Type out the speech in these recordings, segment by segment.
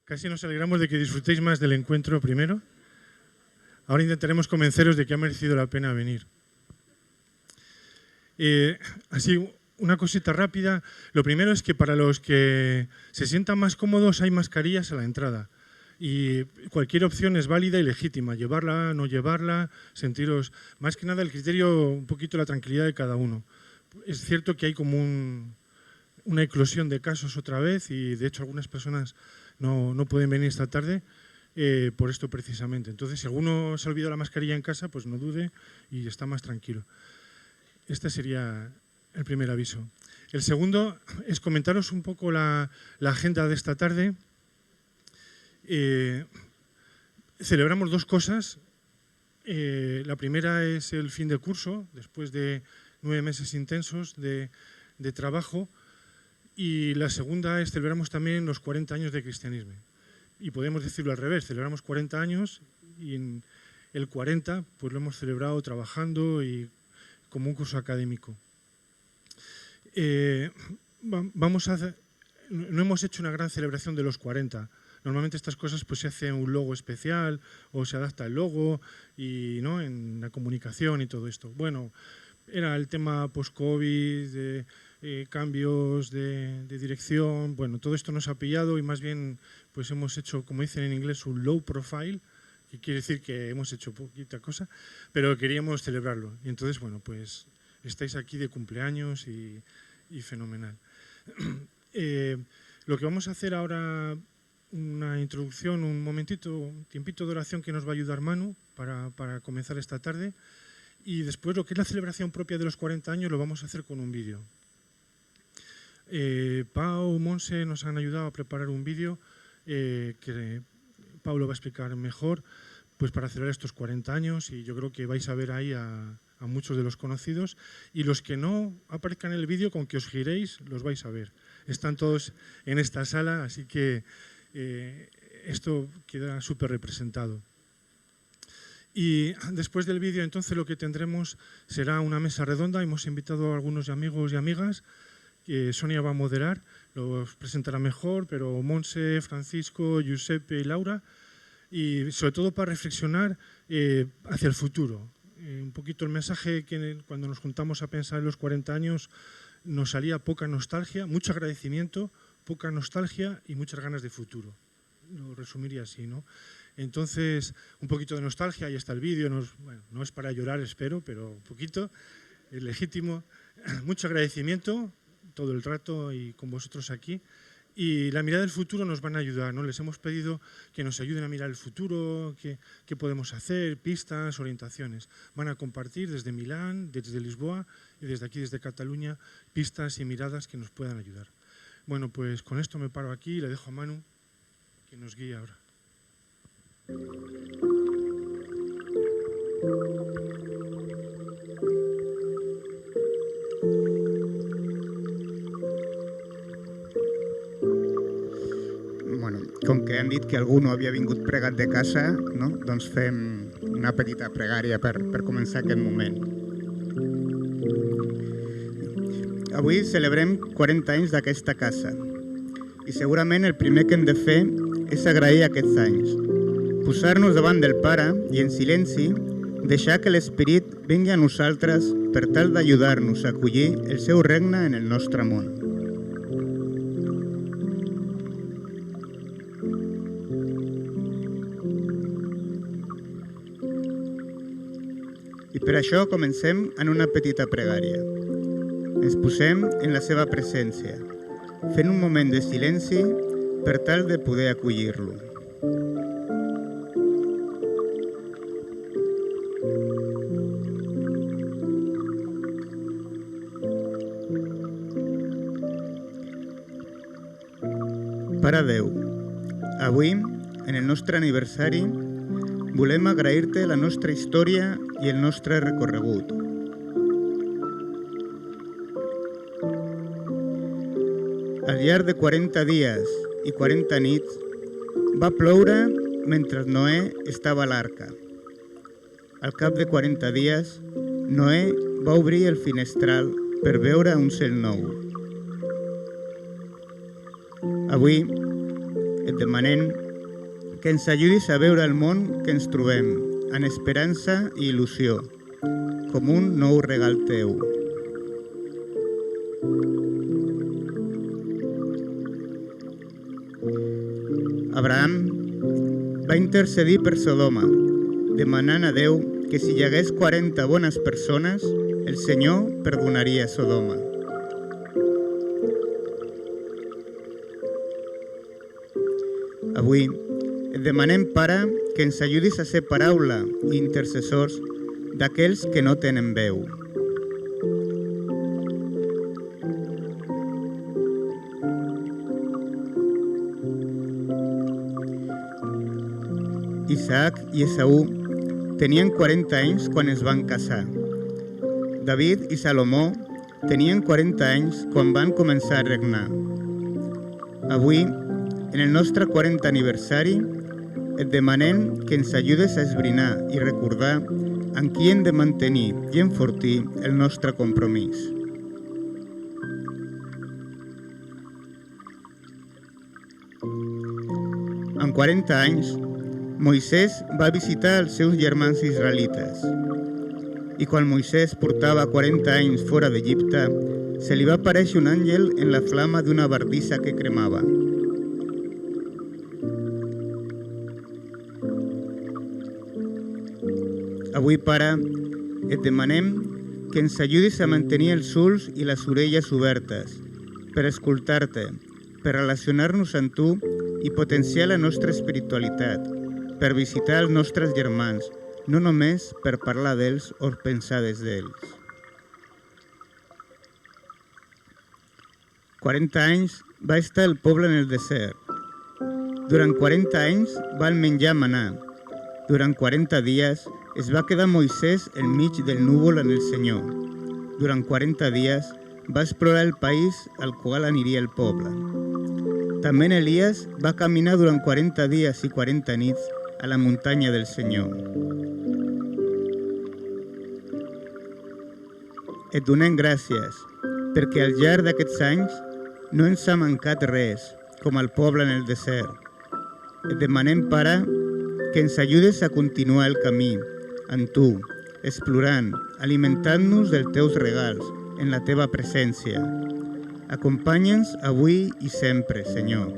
Casi nos alegramos de que disfrutéis más del encuentro primero. Ahora intentaremos convenceros de que ha merecido la pena venir. Así, una cosita rápida. Lo primero es que para los que se sientan más cómodos hay mascarillas a la entrada. Y cualquier opción es válida y legítima. Llevarla, no llevarla, sentiros... Más que nada el criterio, un poquito la tranquilidad de cada uno. Es cierto que hay como una eclosión de casos otra vez y de hecho algunas personas no pueden venir esta tarde por esto precisamente. Entonces, si alguno se ha olvidado la mascarilla en casa, pues no dude y está más tranquilo. Este sería el primer aviso. El segundo es comentaros un poco la agenda de esta tarde. Celebramos dos cosas. La primera es el fin de curso, después de 9 meses intensos de trabajo. Y la segunda es celebramos también los 40 años de cristianismo. Y podemos decirlo al revés, celebramos 40 años y en el 40 pues lo hemos celebrado trabajando y como un curso académico. No hemos hecho una gran celebración de los 40. Normalmente estas cosas pues se hace un logo especial o se adapta el logo y ¿no? En la comunicación y todo esto. Bueno, era el tema post-COVID, de cambios de dirección, bueno, todo esto nos ha pillado y más bien pues hemos hecho, como dicen en inglés, un low profile, que quiere decir que hemos hecho poquita cosa, pero queríamos celebrarlo. Y entonces, bueno, pues estáis aquí de cumpleaños y fenomenal. Lo que vamos a hacer ahora, una introducción, un momentito, un tiempito de oración que nos va a ayudar Manu para comenzar esta tarde. Y después lo que es la celebración propia de los 40 años lo vamos a hacer con un vídeo. Pau, Monse nos han ayudado a preparar un vídeo que Pau lo va a explicar mejor pues para celebrar estos 40 años y yo creo que vais a ver ahí a muchos de los conocidos y los que no aparezcan en el vídeo, con que os giréis, los vais a ver. Están todos en esta sala, así que esto queda súper representado. Y después del vídeo, entonces, lo que tendremos será una mesa redonda. Hemos invitado a algunos amigos y amigas que Sonia va a moderar, los presentará mejor, pero Monse, Francisco, Giuseppe y Laura, y sobre todo para reflexionar hacia el futuro. Un poquito el mensaje que cuando nos juntamos a pensar en los 40 años nos salía poca nostalgia, mucho agradecimiento, poca nostalgia y muchas ganas de futuro. Lo resumiría así, ¿no? Entonces, un poquito de nostalgia, ahí está el vídeo, bueno, no es para llorar, espero, pero un poquito, es legítimo. Mucho agradecimiento todo el rato y con vosotros aquí. Y la mirada del futuro nos van a ayudar, ¿no? Les hemos pedido que nos ayuden a mirar el futuro, qué podemos hacer, pistas, orientaciones. Van a compartir desde Milán, desde Lisboa y desde aquí, desde Cataluña, pistas y miradas que nos puedan ayudar. Bueno, pues con esto me paro aquí y le dejo a Manu que nos guíe ahora. Bueno, com que han dit que algú no havia vingut pregat de casa, no? Doncs fem una petita pregària per començar aquest moment. Avui celebrem 40 anys d'aquesta casa i segurament el primer que hem de fer és agrair aquests anys, posar-nos davant del Pare i en silenci deixar que l'Esperit vingui a nosaltres per tal d'ajudar-nos a acollir el seu regne en el nostre món. I per això comencem en una petita pregària. Ens posem en la seva presència, fent un moment de silenci per tal de poder acollir-lo. Pare Déu, avui, en el nostre aniversari, volem agrair-te la nostra història i el nostre recorregut. Al llarg de 40 dies i 40 nits va ploure mentre Noé estava a l'arca. Al cap de 40 dies, Noé va obrir el finestral per veure un cel nou. Avui, et demanem que ens ajudis a veure el món que ens trobem, en esperança i il·lusió, com un nou regal teu. Abraham va intercedir per Sodoma, demanant a Déu que si hi hagués 40 bones persones, el Senyor perdonaria Sodoma. Avui et demanem, Pare, que ens ajudis a ser paraula i intercessors d'aquells que no tenen veu. Isaac i Esaú tenien 40 anys quan es van casar. David i Salomó tenien 40 anys quan van començar a regnar. Avui, en el nostre 40 aniversari, et demanem que ens ajudes a esbrinar i recordar en qui hem de mantenir i enfortir el nostre compromís. En 40 anys, Moisès va visitar els seus germans israelites. I quan Moisès portava 40 anys fora d'Egipte, se li va aparèixer un àngel en la flama d'una bardissa que cremava. Avui, Pare, et demanem que ens ajudis a mantenir els ulls i les orelles obertes per escoltar-te, per relacionar-nos amb tu i potenciar la nostra espiritualitat, per visitar els nostres germans, no només per parlar d'ells o pensar des d'ells. 40 anys va estar el poble en el desert. Durant 40 anys van menjar manà. Durant 40 dies es va quedar Moisès enmig del núvol en el Senyor. Durant 40 dies va explorar el país al qual aniria el poble. També Elias va caminar durant 40 dies i 40 nits a la muntanya del Senyor. Et donem gràcies perquè al llarg d'aquests anys no ens ha mancat res, com al poble en el desert. Et demanem, Pare, que ens ajudes a continuar el camí amb tu, explorant, alimentant-nos dels teus regals, en la teva presència. Acompanya'ns avui i sempre, Senyor.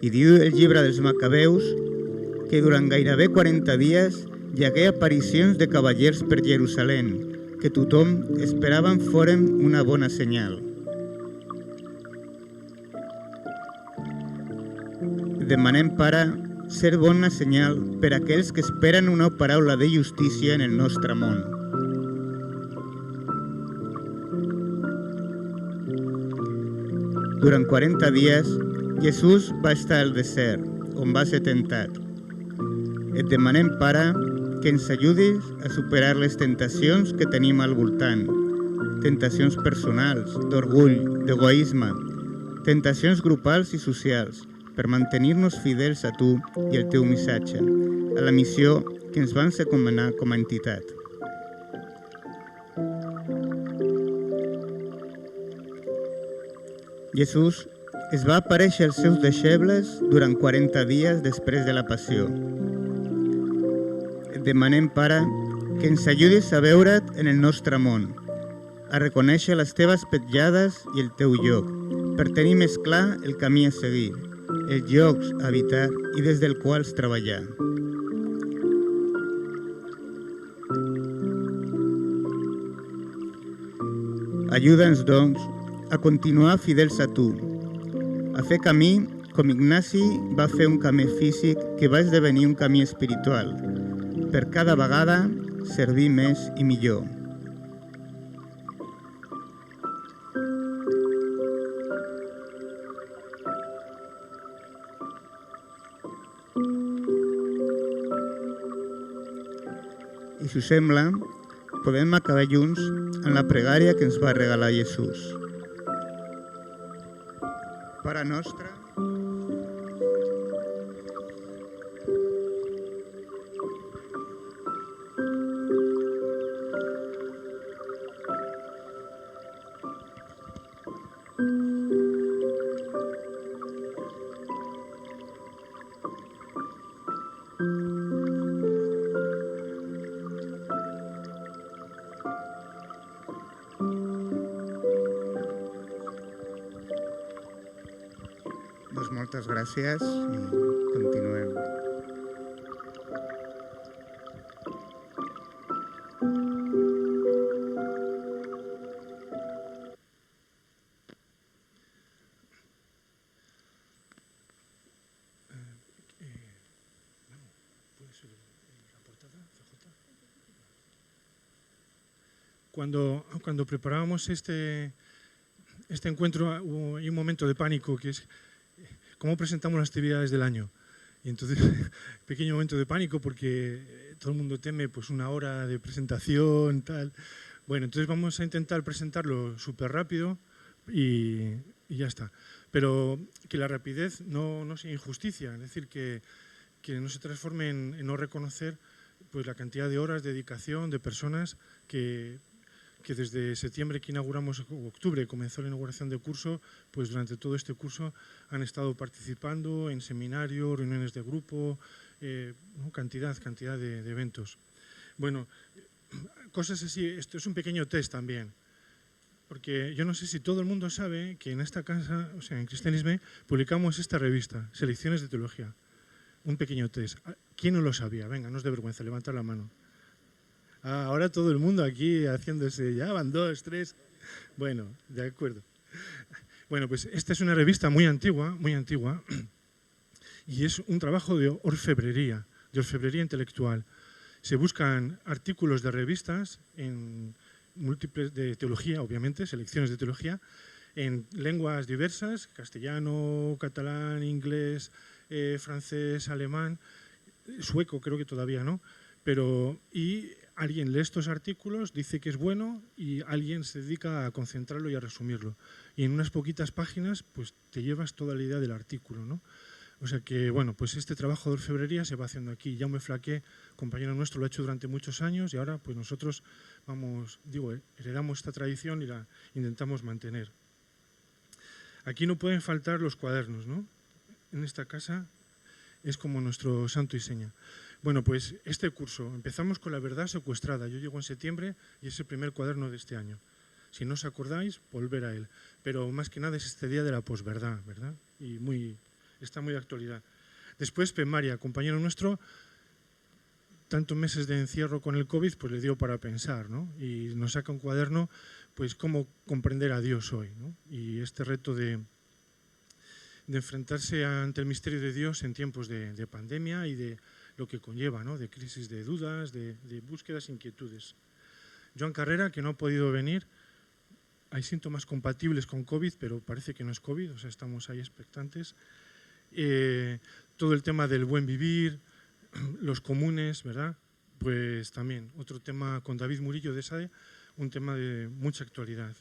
I diu el llibre dels Macabeus que durant gairebé 40 dies hi hagué aparicions de cavallers per Jerusalem, que tothom esperaven foren una bona senyal. Demanem, Pare, ser bona senyal per a aquells que esperen una paraula de justícia en el nostre món. Durant 40 dies, Jesús va estar al desert, on va ser tentat. Et demanem, Pare, que ens ajudis a superar les tentacions que tenim al voltant, tentacions personals, d'orgull, d'egoisme, tentacions grupals i socials, per mantenir-nos fidels a tu i al teu missatge, a la missió que ens van encomanar com a entitat. Jesús es va aparèixer als seus deixebles durant 40 dies després de la passió. Et demanem, Pare, que ens ajudis a veure't en el nostre món, a reconèixer les teves petjades i el teu lloc, per tenir més clar el camí a seguir, els llocs a habitar i des dels quals treballar. Ajuda'ns, doncs, a continuar fidels a tu, a fer camí com Ignasi va fer un camí físic que va esdevenir un camí espiritual, per cada vegada servir més i millor. I si us sembla, podem acabar junts en la pregària que ens va regalar Jesús. Pare nostre, Doncs moltes gràcies i continuem. Cuando preparábamos este encuentro hay un momento de pánico que es cómo presentamos las actividades del año. Y entonces, pequeño momento de pánico porque todo el mundo teme pues una hora de presentación, tal. Bueno, entonces vamos a intentar presentarlo súper rápido y ya está. Pero que la rapidez no sea injusticia, es decir, que no se transforme en no reconocer pues la cantidad de horas de dedicación de personas que desde septiembre que inauguramos, octubre comenzó la inauguración del curso, pues durante todo este curso han estado participando en seminarios, reuniones de grupo, cantidad de eventos. Bueno, cosas así, esto es un pequeño test también, porque yo no sé si todo el mundo sabe que en esta casa, o sea, en Cristianisme, publicamos esta revista, Selecciones de Teología. Un pequeño test. ¿Quién no lo sabía? Venga, no es de vergüenza, levantad la mano. Ahora todo el mundo aquí haciéndose, ya van 2, 3. Bueno, de acuerdo. Bueno, pues esta es una revista muy antigua, y es un trabajo de orfebrería intelectual. Se buscan artículos de revistas en múltiples de teología, obviamente, selecciones de teología, en lenguas diversas, castellano, catalán, inglés, francés, alemán, sueco creo que todavía no, y alguien lee estos artículos, dice que es bueno y alguien se dedica a concentrarlo y a resumirlo. Y en unas poquitas páginas pues te llevas toda la idea del artículo, ¿no? O sea que, bueno, pues este trabajo de orfebrería se va haciendo aquí. Jaume Flaqué, compañero nuestro, lo ha hecho durante muchos años y ahora pues nosotros heredamos esta tradición y la intentamos mantener. Aquí no pueden faltar los cuadernos, ¿no? En esta casa es como nuestro santo y seña. Bueno, pues este curso, empezamos con la verdad secuestrada. Yo llego en septiembre y es el primer cuaderno de este año. Si no os acordáis, volver a él. Pero más que nada es este día de la posverdad, ¿verdad? Y está muy de actualidad. Después, Pemaria, compañero nuestro, tantos meses de encierro con el COVID, pues le dio para pensar, ¿no? Y nos saca un cuaderno, pues cómo comprender a Dios hoy, ¿no? Y este reto de enfrentarse ante el misterio de Dios en tiempos de pandemia y de lo que conlleva, ¿no? De crisis de dudas, de búsquedas, inquietudes. Joan Carrera, que no ha podido venir, hay síntomas compatibles con COVID, pero parece que no es COVID, o sea, estamos ahí expectantes. Todo el tema del buen vivir, los comunes, ¿verdad? Pues también, otro tema con David Murillo de SADE, un tema de mucha actualidad.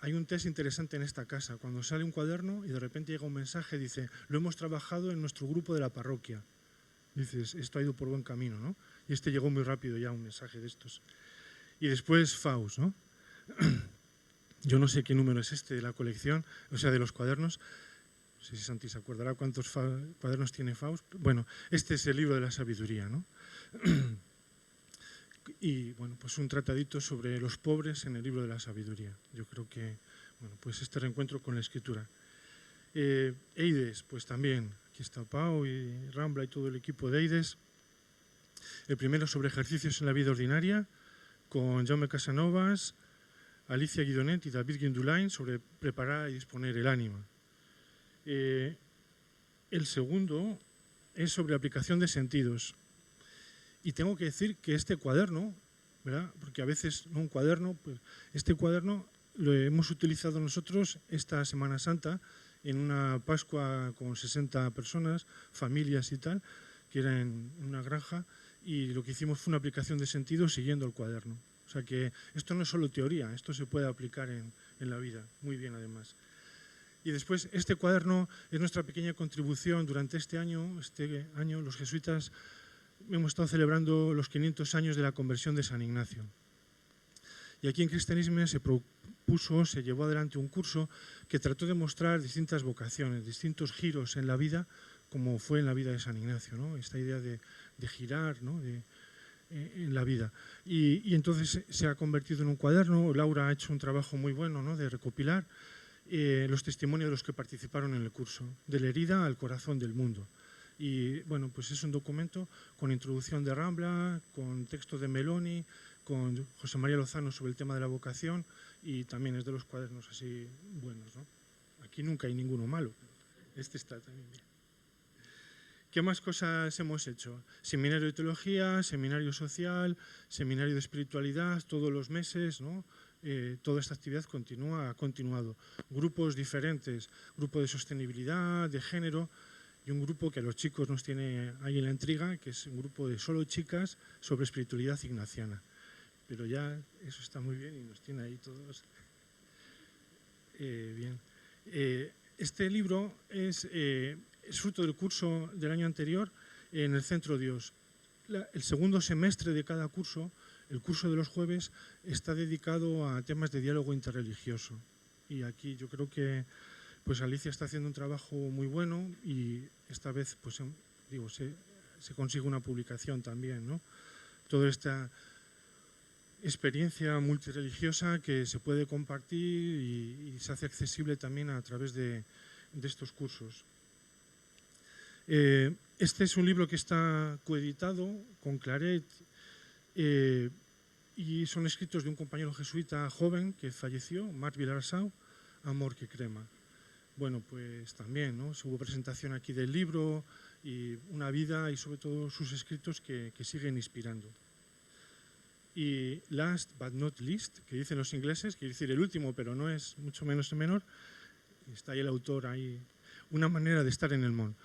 Hay un test interesante en esta casa, cuando sale un cuaderno y de repente llega un mensaje, dice, lo hemos trabajado en nuestro grupo de la parroquia. Dices, esto ha ido por buen camino, ¿no? Y este llegó muy rápido ya, un mensaje de estos. Y después Faust, ¿no? Yo no sé qué número es este de la colección, o sea, de los cuadernos. No sé si Santi se acordará cuántos cuadernos tiene Faust. Bueno, este es el libro de la sabiduría, ¿no? Y, bueno, pues un tratadito sobre los pobres en el libro de la sabiduría. Yo creo que, bueno, pues este reencuentro con la escritura. Eides, pues también, aquí está Pau y Rambla y todo el equipo de Eides. El primero sobre ejercicios en la vida ordinaria, con Jaume Casanovas, Alicia Guidonet y David Guindulain, sobre preparar y disponer el ánima. El segundo es sobre aplicación de sentidos. Y tengo que decir que este cuaderno, ¿verdad? Porque a veces no un cuaderno, pues este cuaderno lo hemos utilizado nosotros esta Semana Santa en una Pascua con 60 personas, familias y tal, que era en una granja, y lo que hicimos fue una aplicación de sentido siguiendo el cuaderno. O sea que esto no es solo teoría, esto se puede aplicar en la vida, muy bien además. Y después, este cuaderno es nuestra pequeña contribución durante este año los jesuitas hemos estado celebrando los 500 años de la conversión de San Ignacio. Y aquí en Cristianismo se llevó adelante un curso que trató de mostrar distintas vocaciones, distintos giros en la vida, como fue en la vida de San Ignacio, ¿no? Esta idea de girar, ¿no? En la vida. Y entonces se ha convertido en un cuaderno. Laura ha hecho un trabajo muy bueno, ¿no? De recopilar los testimonios de los que participaron en el curso, de la herida al corazón del mundo. Y bueno, pues es un documento con introducción de Rambla, con texto de Meloni, con José María Lozano sobre el tema de la vocación, y también es de los cuadernos así buenos, ¿no? Aquí nunca hay ninguno malo. Este está también bien. ¿Qué más cosas hemos hecho? Seminario de teología, seminario social, seminario de espiritualidad, todos los meses, ¿no? Toda esta actividad ha continuado. Grupos diferentes, grupo de sostenibilidad, de género, y un grupo que a los chicos nos tiene ahí en la intriga, que es un grupo de solo chicas sobre espiritualidad ignaciana. Pero ya eso está muy bien y nos tiene ahí todos bien. Este libro es fruto del curso del año anterior en el Centro Dios. El segundo semestre de cada curso, el curso de los jueves, está dedicado a temas de diálogo interreligioso. Y aquí yo creo que pues Alicia está haciendo un trabajo muy bueno y esta vez pues, se consigue una publicación también, ¿no? Toda esta experiencia multireligiosa que se puede compartir y se hace accesible también a través de estos cursos. Este es un libro que está coeditado con Claret y son escritos de un compañero jesuita joven que falleció, Marc Vilarsau, Amor que crema. Bueno, pues también, ¿no? Hubo presentación aquí del libro y una vida y sobre todo sus escritos que siguen inspirando. Y last but not least, que dicen los ingleses, quiere decir el último, pero no es mucho menos menor, está ahí el autor, ahí, una manera de estar en el mundo.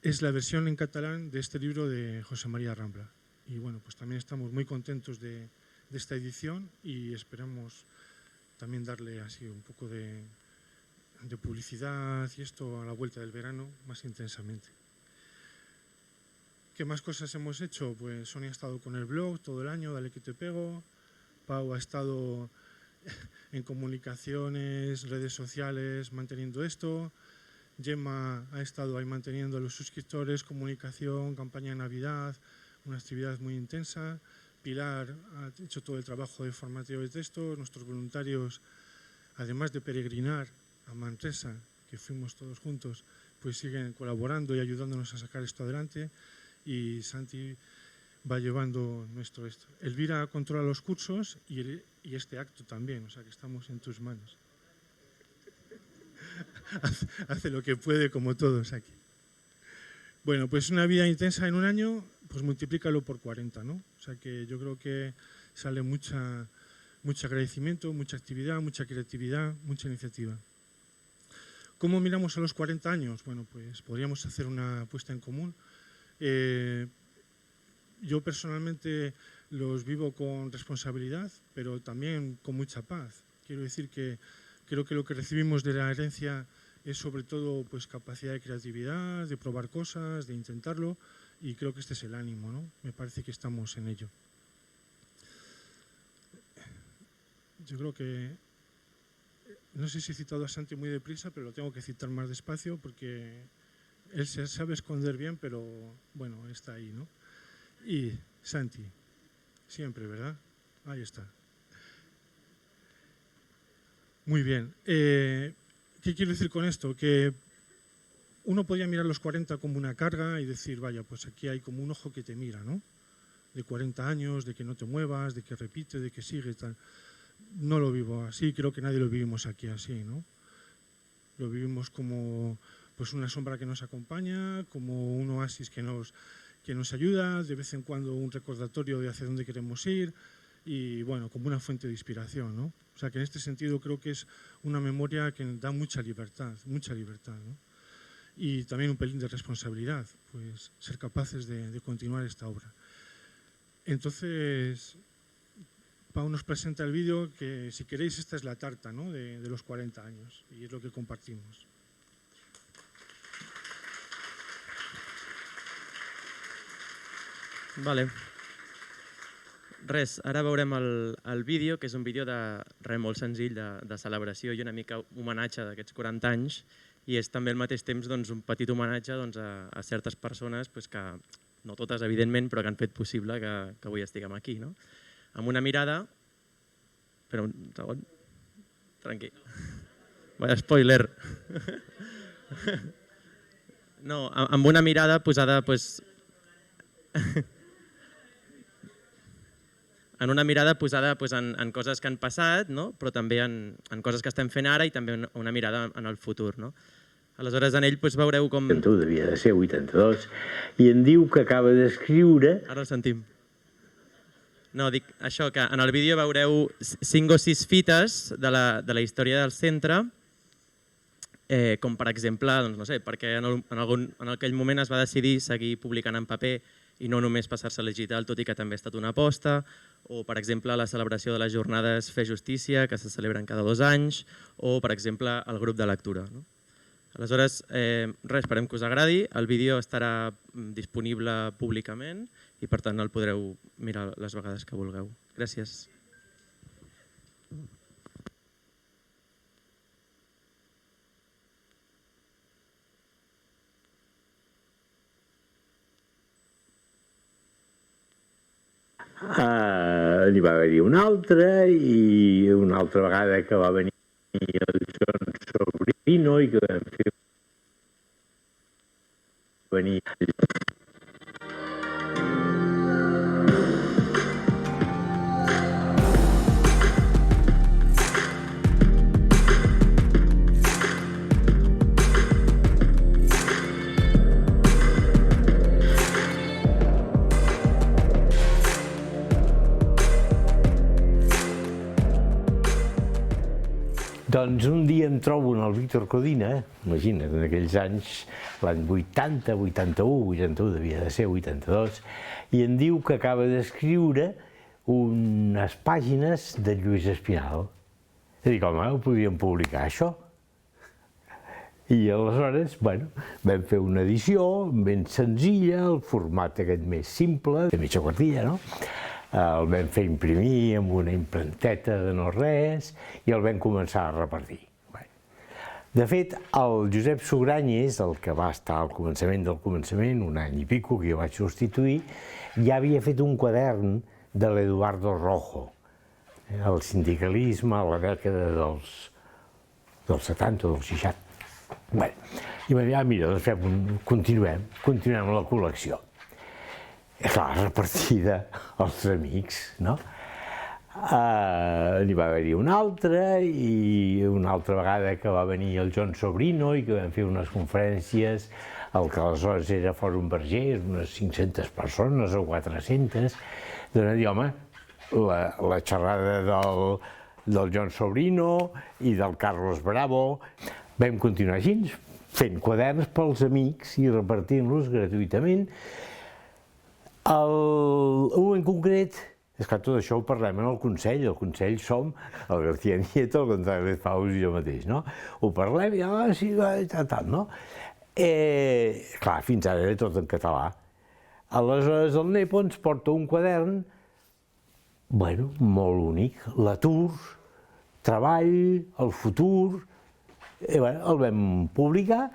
Es la versión en catalán de este libro de José María Rambla. Y bueno, pues también estamos muy contentos de esta edición y esperamos también darle así un poco de publicidad y esto a la vuelta del verano más intensamente. ¿Qué más cosas hemos hecho? Pues Sonia ha estado con el blog todo el año, Dale que te pego. Pau ha estado en comunicaciones, redes sociales, manteniendo esto. Gemma ha estado ahí manteniendo a los suscriptores, comunicación, campaña de Navidad, una actividad muy intensa. Pilar ha hecho todo el trabajo de formateo de textos. Nuestros voluntarios, además de peregrinar a Manresa, que fuimos todos juntos, pues siguen colaborando y ayudándonos a sacar esto adelante. Y Santi va llevando nuestro esto. Elvira controla los cursos y este acto también, o sea que estamos en tus manos. Hace lo que puede como todos aquí. Bueno, pues una vida intensa en un año, pues multiplícalo por 40, ¿no? O sea que yo creo que sale mucho agradecimiento, mucha actividad, mucha creatividad, mucha iniciativa. ¿Cómo miramos a los 40 años? Bueno, pues podríamos hacer una apuesta en común. Yo personalmente los vivo con responsabilidad, pero también con mucha paz. Quiero decir que creo que lo que recibimos de la herencia es sobre todo pues, capacidad de creatividad, de probar cosas, de intentarlo, y creo que este es el ánimo, ¿no? Me parece que estamos en ello. Yo creo que, no sé si he citado a Santi muy deprisa, pero lo tengo que citar más despacio porque él se sabe esconder bien, pero bueno, está ahí, ¿no? Y Santi, siempre, ¿verdad? Ahí está. Muy bien. ¿Qué quiero decir con esto? Que uno podría mirar los 40 como una carga y decir, vaya, pues aquí hay como un ojo que te mira, ¿no? De 40 años, de que no te muevas, de que repite, de que sigue, tal. No lo vivo así, creo que nadie lo vivimos aquí así, ¿no? Lo vivimos como pues una sombra que nos acompaña, como un oasis que nos ayuda, de vez en cuando un recordatorio de hacia dónde queremos ir y bueno, como una fuente de inspiración, ¿no? O sea que en este sentido creo que es una memoria que da mucha libertad, ¿no? Y también un pelín de responsabilidad, pues ser capaces de continuar esta obra. Entonces, Pau nos presenta el vídeo que, si queréis, esta es la tarta, ¿no? de los 40 años y es lo que compartimos. Vale. res, ara veurem el vídeo, que és un vídeo de res molt senzill de celebració i una mica homenatge d'aquests 40 anys, i és també al mateix temps un petit homenatge a certes persones que, no totes evidentment, però que han fet possible que avui estiguem aquí. Amb una mirada... Espera un segon. Tranquil. Vaya spoiler. No, amb una mirada posada... En una mirada posada en coses que han passat, però també en coses que estem fent ara i també una mirada en el futur. Aleshores, en ell veureu com... 81, devia de ser 82, i em diu que acaba d'escriure... Ara el sentim. No, dic això, que en el vídeo veureu 5 o 6 fites de la història del centre, com per exemple, no sé, perquè en aquell moment es va decidir seguir publicant en paper i no només passar-se a digital, tot i que també ha estat una aposta, o per exemple la celebració de les jornades Fer Justícia, que se celebren cada 2 anys, o per exemple el grup de lectura. Aleshores, esperem que us agradi, el vídeo estarà disponible públicament i per tant el podreu mirar les vegades que vulgueu. Gràcies. N'hi va haver-hi una altra, i una altra vegada que va venir el Joan Sobrino i que vam fer venir... Doncs un dia em trobo en el Víctor Codina, imagina't, en aquells anys, l'any 80, 81, 81, devia de ser 82, i em diu que acaba d'escriure unes pàgines de Lluís Espinal. I dic, home, ho podríem publicar, això? I aleshores, bueno, vam fer una edició ben senzilla, el format aquest més simple, de mitja quartilla, no? El vam fer imprimir amb una imprenteta de no res i el vam començar a repartir. De fet, el Josep Sugranyes, el que va estar al començament del començament, un any i pico, que jo vaig substituir, ja havia fet un quadern de l'Eduardo Rojo, el sindicalisme a la dècada dels 70 o dels 60. I va dir, mira, doncs continuem la col·lecció. I clar, repartida als amics, no? N'hi va haver-hi una altra, i una altra vegada que va venir el Joan Sobrino i que vam fer unes conferències, el que aleshores era Fòrum Vergés, unes 500 persones o 400, doncs dir, home, la xerrada del Joan Sobrino i del Carlos Bravo. Vam continuar així, fent quaderns pels amics i repartint-los gratuïtament. Un en concret, és que tot això ho parlem en el Consell som el García Nieto, el González Faus i jo mateix, no? Ho parlem i, sí, tal, no? Clar, fins ara era tot en català. Aleshores el Nepo ens porta un quadern, bueno, molt únic, l'atur, treball, el futur, el vam publicar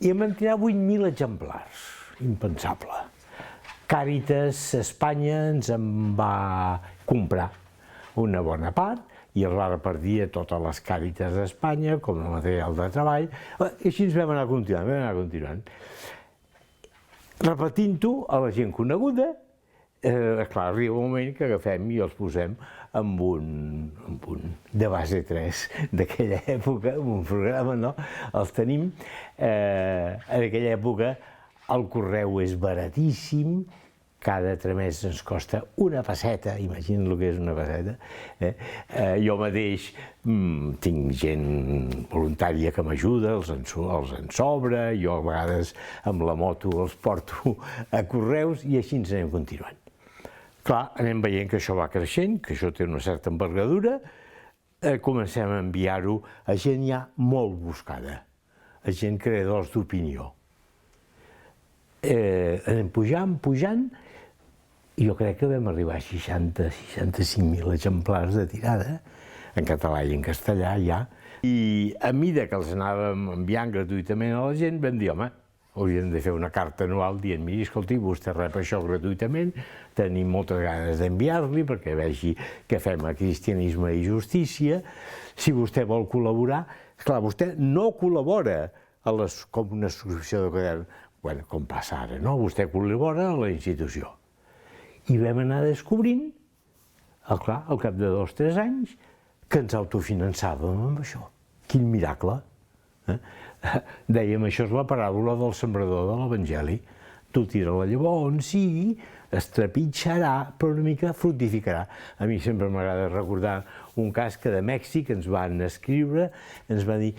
i en vam tirar 8.000 exemplars, impensable. Càritas Espanya ens en va comprar una bona part i el va repartir a totes les Càritas d'Espanya com a material de treball, i així ens vam anar continuant. Repetint-ho a la gent coneguda, clar, arriba un moment que agafem i els posem amb un de base 3 d'aquella època, amb un programa, no? Els tenim. En aquella època el correu és baratíssim, cada trimés ens costa una pesseta, imagina't el que és una pesseta. Jo mateix tinc gent voluntària que m'ajuda, els en sobra, jo a vegades amb la moto els porto a correus i així ens anem continuant. Clar, anem veient que això va creixent, que això té una certa envergadura, comencem a enviar-ho a gent ja molt buscada, a gent creadors d'opinió. Anem pujant, jo crec que vam arribar a 60-65.000 exemplars de tirada, en català i en castellà ja, i a mida que els anàvem enviant gratuïtament a la gent, vam dir, home, hauríem de fer una carta anual dient, miri, escolti, vostè rep això gratuïtament, tenim moltes ganes d'enviar-li perquè vegi què fem a Cristianisme i Justícia, si vostè vol col·laborar. Esclar, vostè no col·labora com una subscripció de quadern, bueno, com passa ara, no? Vostè col·labora a la institució. I vam anar descobrint, clar, al cap de 2 o 3 anys, que ens autofinançàvem amb això. Quin miracle! Dèiem, això és la paràbola del sembrador de l'Evangeli. Tu tira la llavor on sigui, es trepitjarà, però una mica fructificarà. A mi sempre m'agrada recordar un cas que de Mèxic ens van escriure, ens va dir,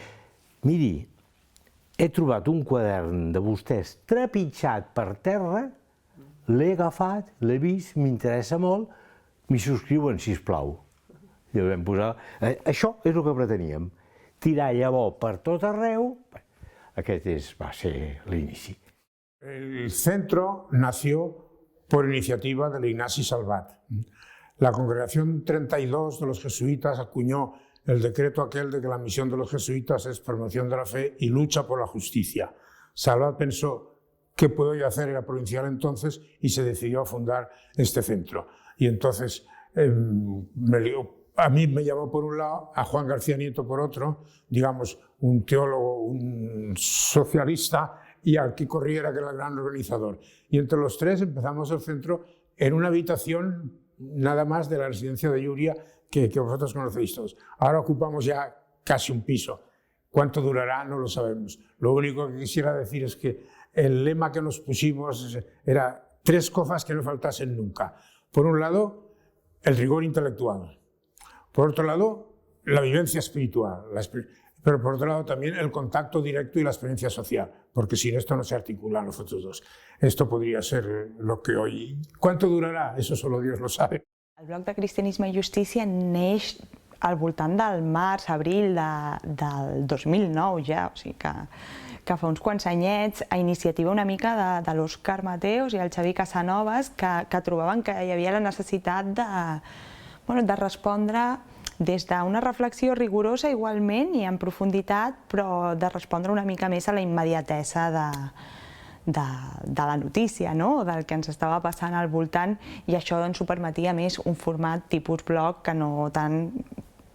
miri, he trobat un quadern de vostès trepitjat per terra, l'he agafat, l'he vist, m'interessa molt, m'hi subscriuen, sisplau. I el vam posar. Això és el que preteníem. Tirar llavor per tot arreu. Aquest va ser l'inici. El centro nació por iniciativa de Ignasi Salvat. La congregación 32 de los jesuitas acuñó el decreto aquel de que la misión de los jesuitas es promoción de la fe y lucha por la justicia. Salvat pensó, ¿qué puedo yo hacer? Era provincial entonces y se decidió a fundar este centro. Y entonces a mí me llamó por un lado, a Juan García Nieto por otro, digamos, un teólogo, un socialista, y al Kiko Riera, que era el gran organizador. Y entre los tres empezamos el centro en una habitación nada más de la residencia de Llúria, que vosotros conocéis todos. Ahora ocupamos ya casi un piso. ¿Cuánto durará? No lo sabemos. Lo único que quisiera decir es que el lema que nos pusimos era 3 cosas que no faltasen nunca. Por un lado, el rigor intelectual. Por otro lado, la vivencia espiritual. Pero por otro lado también el contacto directo y la experiencia social, porque sin esto no se articulan los otros dos. Esto podría ser lo que hoy... ¿Cuánto durarà? Eso solo Dios lo sabe. El bloc de Cristianisme i Justícia neix al voltant del març-abril del 2009 ja, o sigui que fa uns quants anyets, a iniciativa una mica de l'Òscar Mateos i el Xavi Casanovas, que trobaven que hi havia la necessitat de respondre des d'una reflexió rigorosa igualment i en profunditat, però de respondre una mica més a la immediatesa de la notícia, del que ens estava passant al voltant, i això ho permetia més un format tipus blog que no tant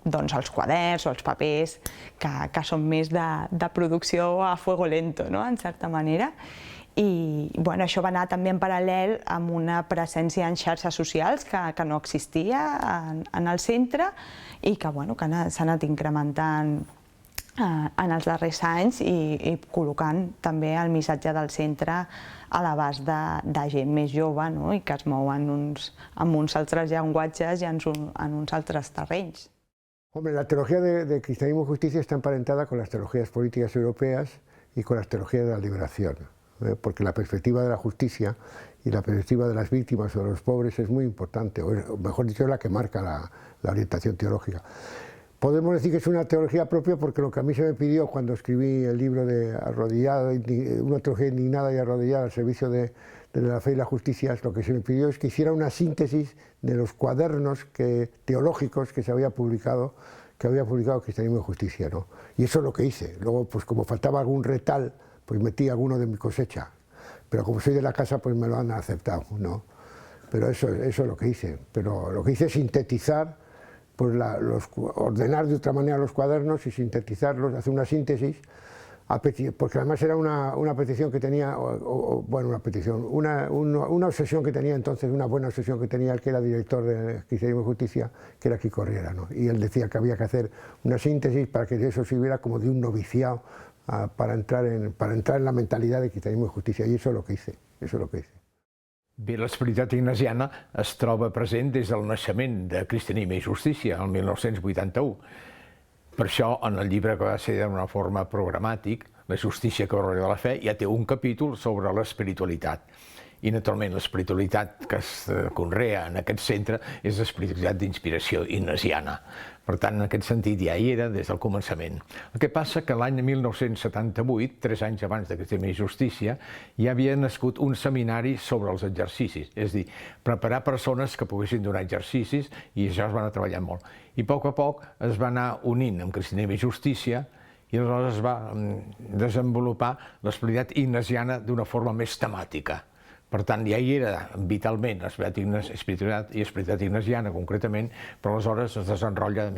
els quaderns o els papers, que són més de producció a fuego lento, en certa manera. I això va anar també en paral·lel amb una presència en xarxes socials que no existia en el centre i que s'ha anat incrementant en els darrers anys i col·locant també el missatge del centre a l'abast de gent més jove i que es mouen amb uns altres llenguatges i en uns altres terrenys. Hombre, la teología de cristianismo y justicia está emparentada con las teologías políticas europeas y con las teologías de la liberación, porque la perspectiva de la justicia y la perspectiva de las víctimas o de los pobres es muy importante, o mejor dicho, es la que marca la orientación teológica. Podemos decir que es una teología propia porque lo que a mí se me pidió cuando escribí el libro de Arrodillada, una teología indignada y arrodillada al servicio de la fe y la justicia, lo que se me pidió es que hiciera una síntesis de los cuadernos teológicos que había publicado Cristianismo y Justicia, Y eso es lo que hice. Luego, pues como faltaba algún retal, pues metí alguno de mi cosecha. Pero como soy de la casa, pues me lo han aceptado, Pero eso es lo que hice. Pero lo que hice es sintetizar, pues ordenar de otra manera los cuadernos y sintetizarlos, hacer una síntesis, porque además era una petición que tenía, una obsesión que tenía entonces, una buena obsesión que tenía el que era director de Cristianismo y Justicia, que era Kiko Riera, Y él decía que había que hacer una síntesis para que eso sirviera como de un noviciado para entrar en la mentalidad de Cristianismo y Justicia, y eso es lo que hice, Bé, l'esperitat ignasiana es troba present des del naixement de Cristianisme i Justícia, el 1981. Per això, en el llibre que va ser d'una forma programàtic, La justícia que arrolla la fe, ja té un capítol sobre l'espiritualitat. I, naturalment, l'espiritualitat que es conrea en aquest centre és l'espiritualitat d'inspiració ignasiana. Per tant, en aquest sentit, ja hi era des del començament. El que passa que l'any 1978, 3 anys abans de Cristianisme i Justícia, ja havia nascut un seminari sobre els exercicis, és a dir, preparar persones que poguessin donar exercicis, i això es va anar treballant molt. I a poc es va anar unint amb Cristianisme i Justícia, i aleshores es va desenvolupar l'espiritualitat ignasiana d'una forma més temàtica. Per tant, ja hi era vitalment l'espiritualitat i espiritualitat ignasiana, concretament, però aleshores es desenrotlla.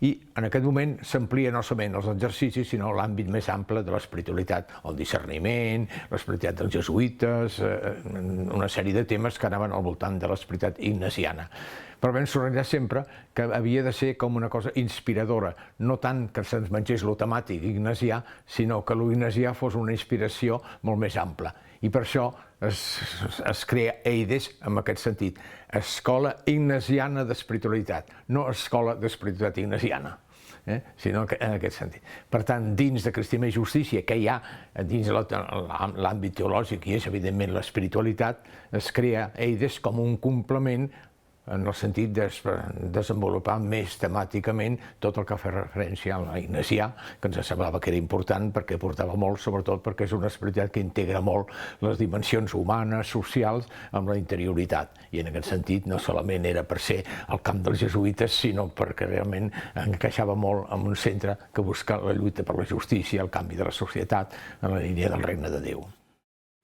I en aquest moment s'amplia no solament els exercicis, sinó l'àmbit més ample de l'espiritualitat, el discerniment, l'espiritualitat dels jesuïtes, una sèrie de temes que anaven al voltant de l'espiritualitat ignasiana. Però vam subratllar sempre que havia de ser com una cosa inspiradora, no tant que se'ns mengés lo temàtic ignasià, sinó que lo ignasià fos una inspiració molt més ampla. I per això es crea EIDES en aquest sentit, Escola Ignasiana d'Espiritualitat, no Escola d'Espiritualitat Ignasiana, sinó en aquest sentit. Per tant, dins de Cristianisme i Justícia, que hi ha dins l'àmbit teològic i és evidentment l'espiritualitat, es crea EIDES com un complement en el sentit de desenvolupar més temàticament tot el que fa referència a l'ignasià, que ens semblava que era important perquè portava molt, sobretot perquè és una espiritualitat que integra molt les dimensions humanes, socials, amb la interioritat. I en aquest sentit no solament era per ser el camp dels jesuïtes, sinó perquè realment encaixava molt en un centre que busca la lluita per la justícia, el canvi de la societat en la línia del regne de Déu.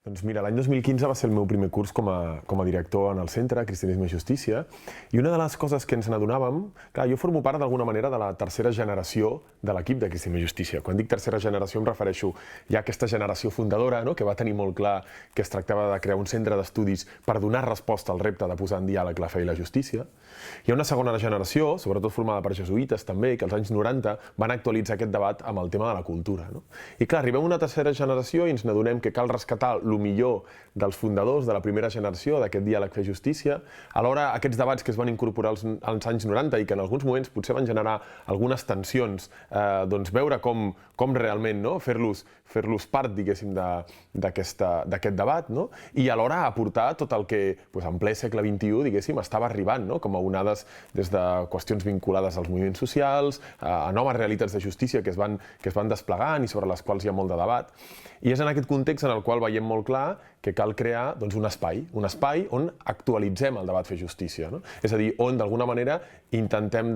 Doncs mira, l'any 2015 va ser el meu primer curs com a director en el centre, Cristianisme i Justícia, i una de les coses que ens n'adonàvem, clar, jo formo part d'alguna manera de la tercera generació de l'equip de Cristianisme i Justícia. Quan dic tercera generació em refereixo ja a aquesta generació fundadora, que va tenir molt clar que es tractava de crear un centre d'estudis per donar resposta al repte de posar en diàleg la fe i la justícia. Hi ha una segona generació, sobretot formada per jesuïtes també, que als anys 90 van actualitzar aquest debat amb el tema de la cultura. I clar, arribem a una tercera generació i ens n'adonem que cal rescatar el millor dels fundadors de la primera generació d'aquest diàleg fe justícia. Alhora, aquests debats que es van incorporar als anys 90 i que en alguns moments potser van generar algunes tensions, doncs veure com realment fer-los part, diguéssim, d'aquest debat, i alhora aportar tot el que en ple segle XXI, diguéssim, estava arribant, com a onades des de qüestions vinculades als moviments socials, a noves realitats de justícia que es van desplegant i sobre les quals hi ha molt de debat. I és en aquest context en el qual veiem molt clar que cal crear un espai on actualitzem el debat fer justícia. És a dir, on d'alguna manera intentem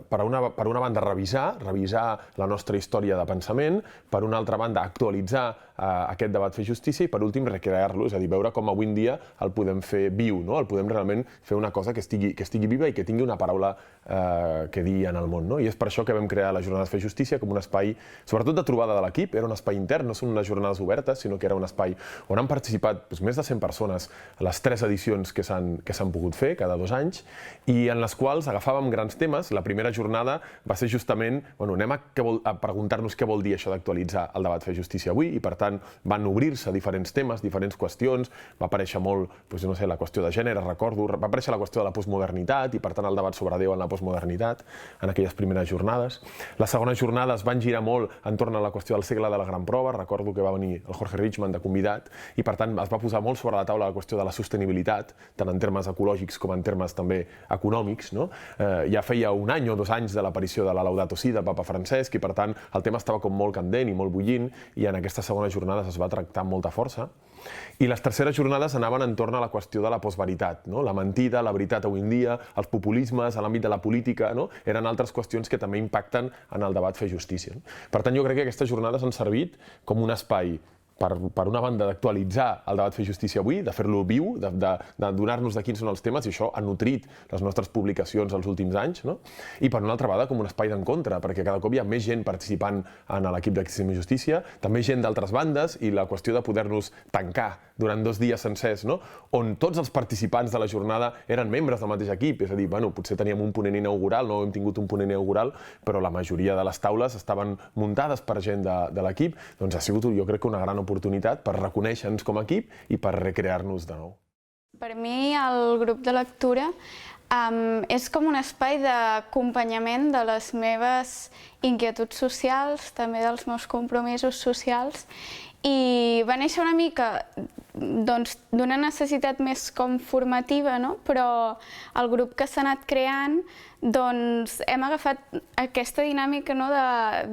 per una banda revisar la nostra història de pensament, per una altra banda actualitzar aquest debat fer justícia i per últim recrear-lo, és a dir, veure com avui en dia el podem fer viu, el podem realment fer una cosa que estigui viva i que tingui una paraula que dir en el món. I és per això que vam crear les jornades fer justícia com un espai, sobretot de trobada de l'equip, era un espai intern, no són unes jornades obertes, sinó que era un espai on han participat més de 100 persones a les 3 edicions que s'han pogut fer cada 2 anys i en les quals agafàvem grans temes. La primera jornada va ser justament, anem a preguntar-nos què vol dir això d'actualitzar el debat fer justícia avui i per tant van obrir-se diferents temes, diferents qüestions, va aparèixer molt, la qüestió de gènere, recordo, va aparèixer la qüestió de la postmodernitat i per tant el debat sobre Déu en la postmodernitat en aquelles primeres jornades. Les segones jornades van girar molt entorn a la qüestió del segle de la gran prova, recordo que va venir el Jorge Richman de convidat i per tant es va posar molt sobre la taula la qüestió de la sostenibilitat, tant en termes ecològics com en termes també econòmics. Ja feia un any o 2 anys de l'aparició de la Laudato Si del papa Francesc i per tant el tema estava com molt candent i molt bullint i en aquestes segones jornades es va tractar amb molta força. I les terceres jornades anaven entorn a la qüestió de la postveritat, la mentida, la veritat avui en dia, els populismes, a l'àmbit de la política, eren altres qüestions que també impacten en el debat fer justícia. Per tant, jo crec que aquestes jornades han servit com un espai per una banda d'actualitzar el debat fer justícia avui, de fer-lo viu, de donar-nos de quins són els temes i això ha nutrit les nostres publicacions els últims anys, i per una altra banda com un espai d'encontre, perquè cada cop hi ha més gent participant en l'equip de Cristianisme i Justícia, també gent d'altres bandes i la qüestió de poder-nos tancar durant 2 dies sencers, on tots els participants de la jornada eren membres del mateix equip, és a dir, potser teníem un ponent inaugural, no hem tingut un ponent inaugural, però la majoria de les taules estaven muntades per gent de l'equip, doncs ha sigut jo crec que una gran oportunitat per reconèixer-nos com a equip i per recrear-nos de nou. Per mi el grup de lectura és com un espai d'acompanyament de les meves inquietuds socials, també dels meus compromisos socials i va néixer una mica d'una necessitat més com formativa, no? Però el grup que s'ha anat creant, doncs hem agafat aquesta dinàmica, no?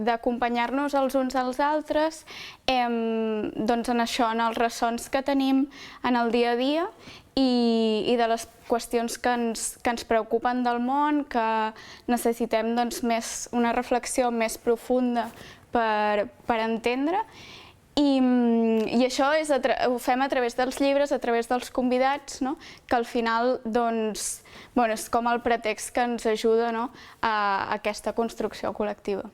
D'acompanyar-nos els uns als altres doncs en això, en els ressons que tenim en el dia a dia i de les qüestions que ens preocupen del món, que necessitem doncs, una reflexió més profunda per entendre. I això ho fem a través dels llibres, a través dels convidats, que al final és com el pretext que ens ajuda a aquesta construcció col·lectiva.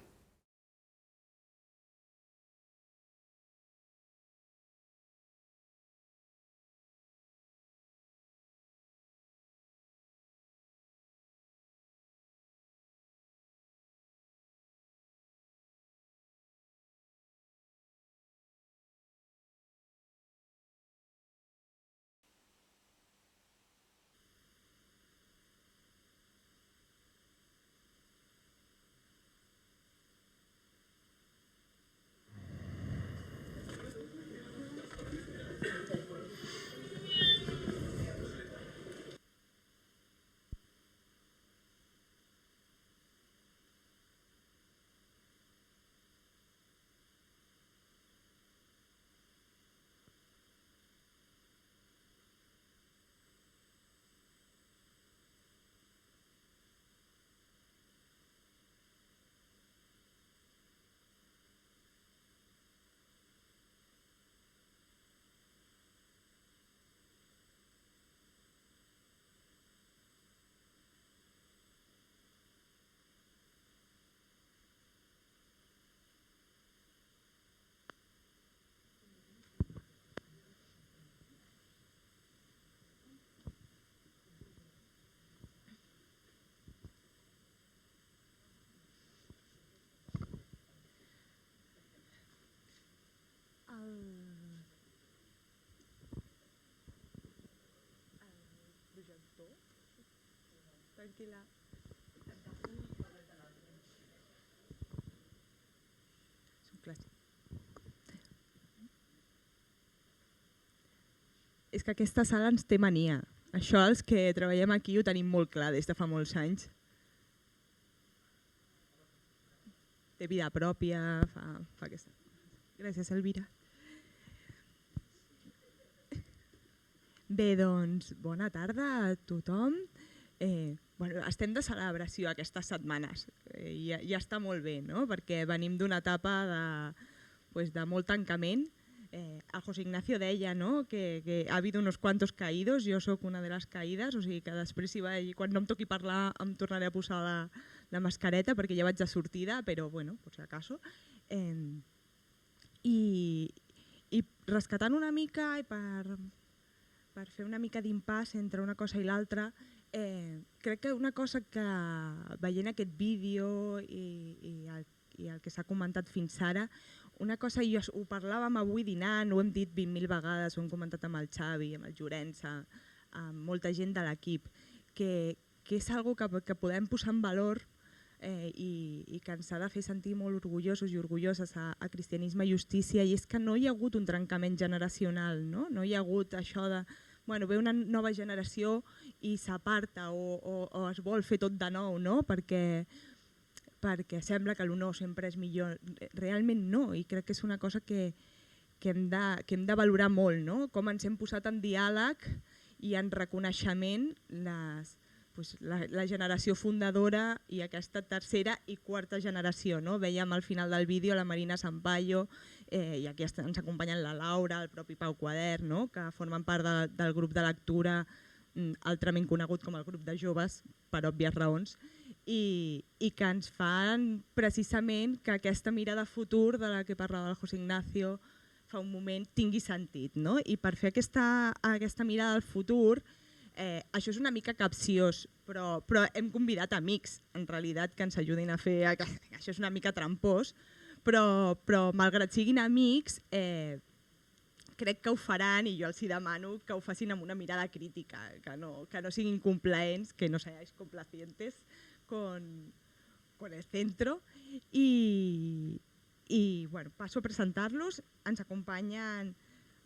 Tranquil·la. És que aquesta sala ens té mania. Això els que treballem aquí ho tenim molt clar des de fa molts anys. Té vida pròpia, fa aquesta... Gràcies, Elvira. Bé, doncs, bona tarda a tothom. Estem de celebració aquestes setmanes i ja està molt bé, no? Perquè venim d'una etapa de molt tancament. El José Ignacio deia que ha habido unos cuantos caídos, jo sóc una de les caïdes, o sigui que després quan no em toqui parlar em tornaré a posar la mascareta perquè ja vaig de sortida, però bueno, per si acaso. I rescatant una mica i per fer una mica d'impàs entre una cosa i l'altra, crec que una cosa que veient aquest vídeo i el que s'ha comentat fins ara, una cosa, i ho parlàvem avui dinant, ho hem dit 20.000 vegades, ho hem comentat amb el Xavi, amb el Llorenç, amb molta gent de l'equip, que és una cosa que podem posar en valor i que ens ha de fer sentir molt orgullosos i orgulloses a Cristianisme i Justícia, i és que no hi ha hagut un trencament generacional, no hi ha hagut això de ve una nova generació i s'aparta o es vol fer tot de nou, perquè sembla que l'honor sempre és millor. Realment no, i crec que és una cosa que hem de valorar molt, com ens hem posat en diàleg i en reconeixement la generació fundadora i aquesta tercera i quarta generació. Veiem al final del vídeo la Marina Sampaio i aquí ens acompanyen la Laura, el propi Pau Quader, que formen part del grup de lectura altrament conegut com el grup de joves, per òbvies raons, i que ens fan precisament que aquesta mirada futur de la que parlava el José Ignacio fa un moment tingui sentit. I per fer aquesta mirada al futur, això és una mica capciós, però hem convidat amics, en realitat, que ens ajudin a fer... Això és una mica trampós, però malgrat siguin amics, crec que ho faran i jo els demano que ho facin amb una mirada crítica, que no siguin complaents, que no seáis complacientes con el centro. Y bueno, paso a presentar-los. Ens acompanyen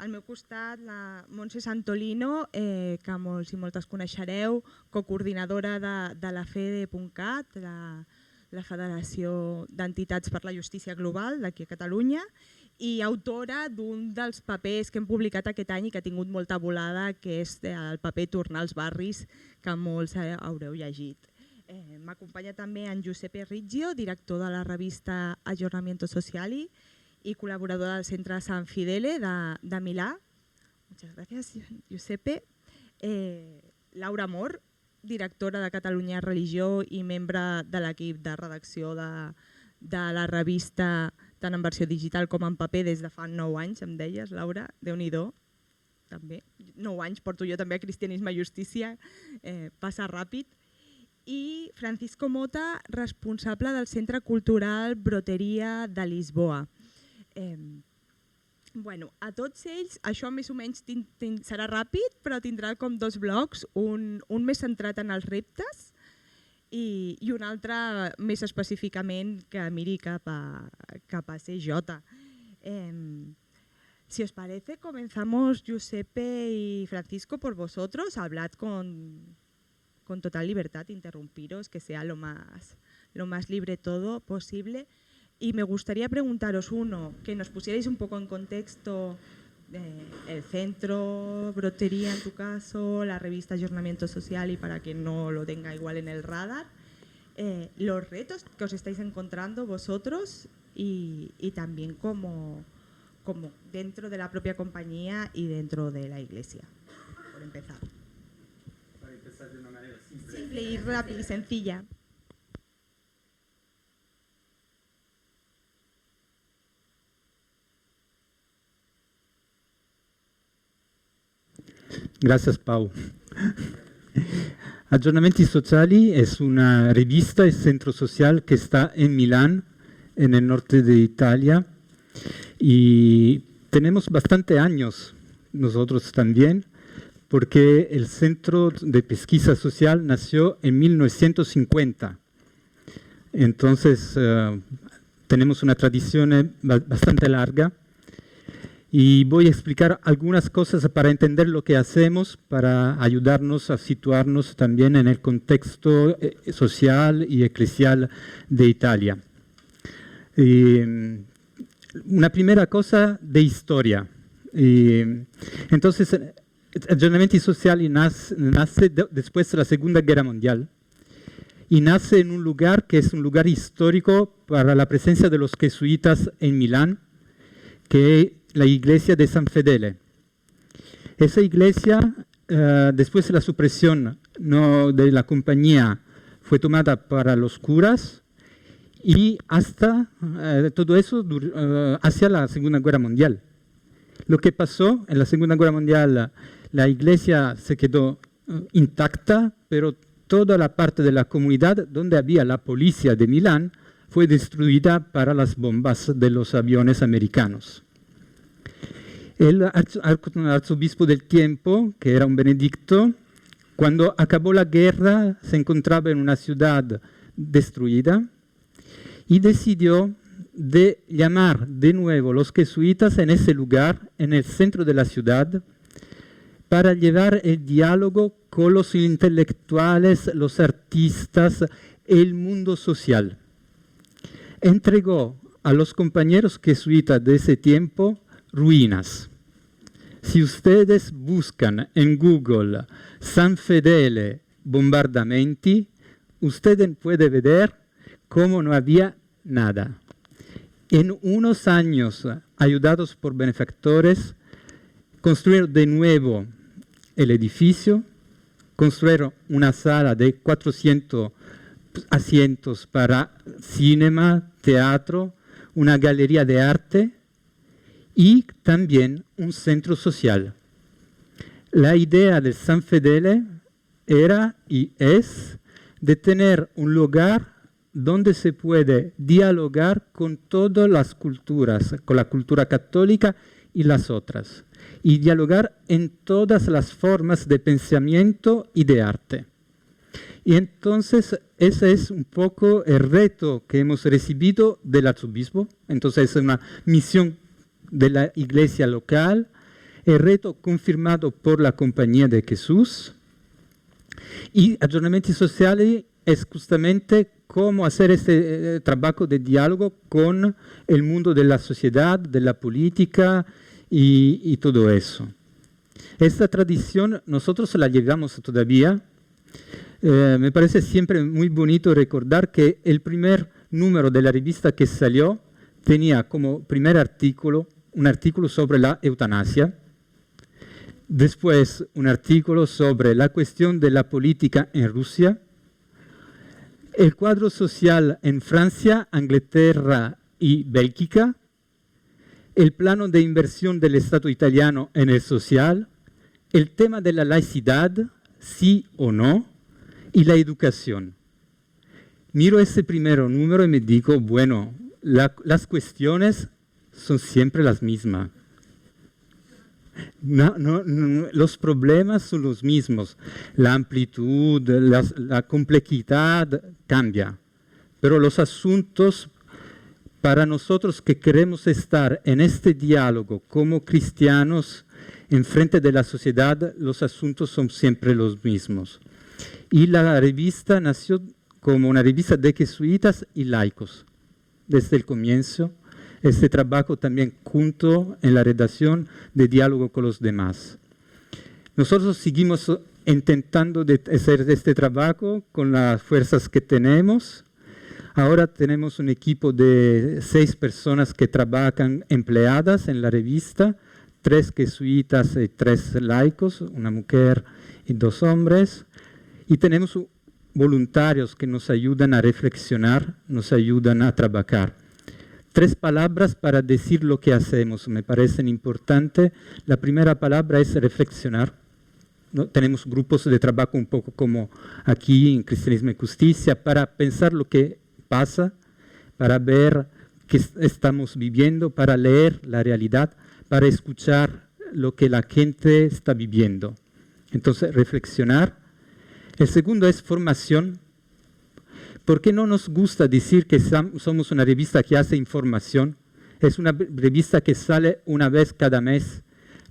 Al meu costat, la Montse Santolino, que molts i moltes coneixereu, cocoordinadora de la FEDE.cat, la Federació d'Entitats per la Justícia Global d'aquí a Catalunya, i autora d'un dels papers que hem publicat aquest any i que ha tingut molta volada, que és el paper Tornar als barris, que molts haureu llegit. M'acompanya també en Giuseppe Riggio, director de la revista Aggiornamento Sociali i col·laborador del Centre San Fidele de Milà. Muchas gracias, Giuseppe. Laura Mor, directora de Catalunya Religió i membre de l'equip de redacció de la revista tant en versió digital com en paper des de fa 9 anys, em deies, Laura, Déu-n'hi-do, també. 9 anys porto jo també a Cristianisme i Justícia, passa ràpid. I Francisco Mota, responsable del Centre Cultural Broteria de Lisboa. A tots ells, això més o menys serà ràpid, però tindrà com 2 blocs, un més centrat en els reptes i un altre més específicament que miri cap a CJ. Si os parece, comenzamos, Giuseppe y Francisco, por vosotros. Hablad con total libertad, interrumpiros, que sea lo más libre todo posible. Y me gustaría preguntaros, uno, que nos pusierais un poco en contexto el centro, Brotería en tu caso, la revista Aggiornamento Sociali, para que no lo tenga igual en el radar, los retos que os estáis encontrando vosotros y también como dentro de la propia compañía y dentro de la Iglesia, por empezar. Para empezar de una manera simple. Simple y rápida y sencilla. Gracias, Pau. Aggiornamenti Sociali es una revista y centro social que está en Milán, en el norte de Italia, y tenemos bastante años nosotros también, porque el Centro de Pesquisa Social nació en 1950. Entonces, tenemos una tradición bastante larga. Y voy a explicar algunas cosas para entender lo que hacemos, para ayudarnos a situarnos también en el contexto social y eclesial de Italia. Una primera cosa de historia. Entonces, Aggiornamenti Sociali nace después de la Segunda Guerra Mundial y nace en un lugar que es un lugar histórico para la presencia de los jesuitas en Milán, que es la iglesia de San Fedele. Esa iglesia, después de la supresión de la compañía, fue tomada para los curas y hasta todo eso hacia la Segunda Guerra Mundial. Lo que pasó en la Segunda Guerra Mundial, la iglesia se quedó intacta, pero toda la parte de la comunidad donde había la policía de Milán fue destruida para las bombas de los aviones americanos. El arzobispo del tiempo, que era un benedicto, cuando acabó la guerra se encontraba en una ciudad destruida y decidió de llamar de nuevo los jesuitas en ese lugar, en el centro de la ciudad, para llevar el diálogo con los intelectuales, los artistas, el mundo social. Entregó a los compañeros jesuitas de ese tiempo ruinas. Si ustedes buscan en Google San Fedele bombardamenti, ustedes pueden ver cómo no había nada. En unos años, ayudados por benefactores, construyeron de nuevo el edificio, construyeron una sala de 400 asientos para cinema, teatro, una galería de arte y también un centro social. La idea del San Fedele era y es de tener un lugar donde se puede dialogar con todas las culturas, con la cultura católica y las otras, y dialogar en todas las formas de pensamiento y de arte. Y entonces ese es un poco el reto que hemos recibido del arzobispo. Entonces es una misión de la iglesia local, el reto confirmado por la Compañía de Jesús. Y Aggiornamenti Sociali es justamente cómo hacer este trabajo de diálogo con el mundo de la sociedad, de la política y todo eso. Esta tradición nosotros la llevamos todavía. Me parece siempre muy bonito recordar que el primer número de la revista que salió tenía como primer artículo un artículo sobre la eutanasia, después un artículo sobre la cuestión de la política en Rusia, el cuadro social en Francia, Inglaterra y Bélgica, el plano de inversión del Estado italiano en el social, el tema de la laicidad, sí o no, y la educación. Miro ese primer número y me digo, bueno, las cuestiones son siempre las mismas. Los problemas son los mismos. La amplitud, la complejidad cambia. Pero los asuntos, para nosotros que queremos estar en este diálogo como cristianos, enfrente de la sociedad, los asuntos son siempre los mismos. Y la revista nació como una revista de jesuitas y laicos. Desde el comienzo, este trabajo también junto en la redacción de diálogo con los demás. Nosotros seguimos intentando hacer este trabajo con las fuerzas que tenemos. Ahora tenemos un equipo de 6 personas que trabajan empleadas en la revista, 3 jesuitas y 3 laicos, una mujer y 2 hombres. Y tenemos voluntarios que nos ayudan a reflexionar, nos ayudan a trabajar. 3 palabras para decir lo que hacemos me parecen importantes. La primera palabra es reflexionar. ¿No? Tenemos grupos de trabajo un poco como aquí en Cristianismo y Justicia para pensar lo que pasa, para ver qué estamos viviendo, para leer la realidad, para escuchar lo que la gente está viviendo. Entonces, reflexionar. El segundo es formación. ¿Por qué no nos gusta decir que somos una revista que hace información? Es una revista que sale una vez cada mes.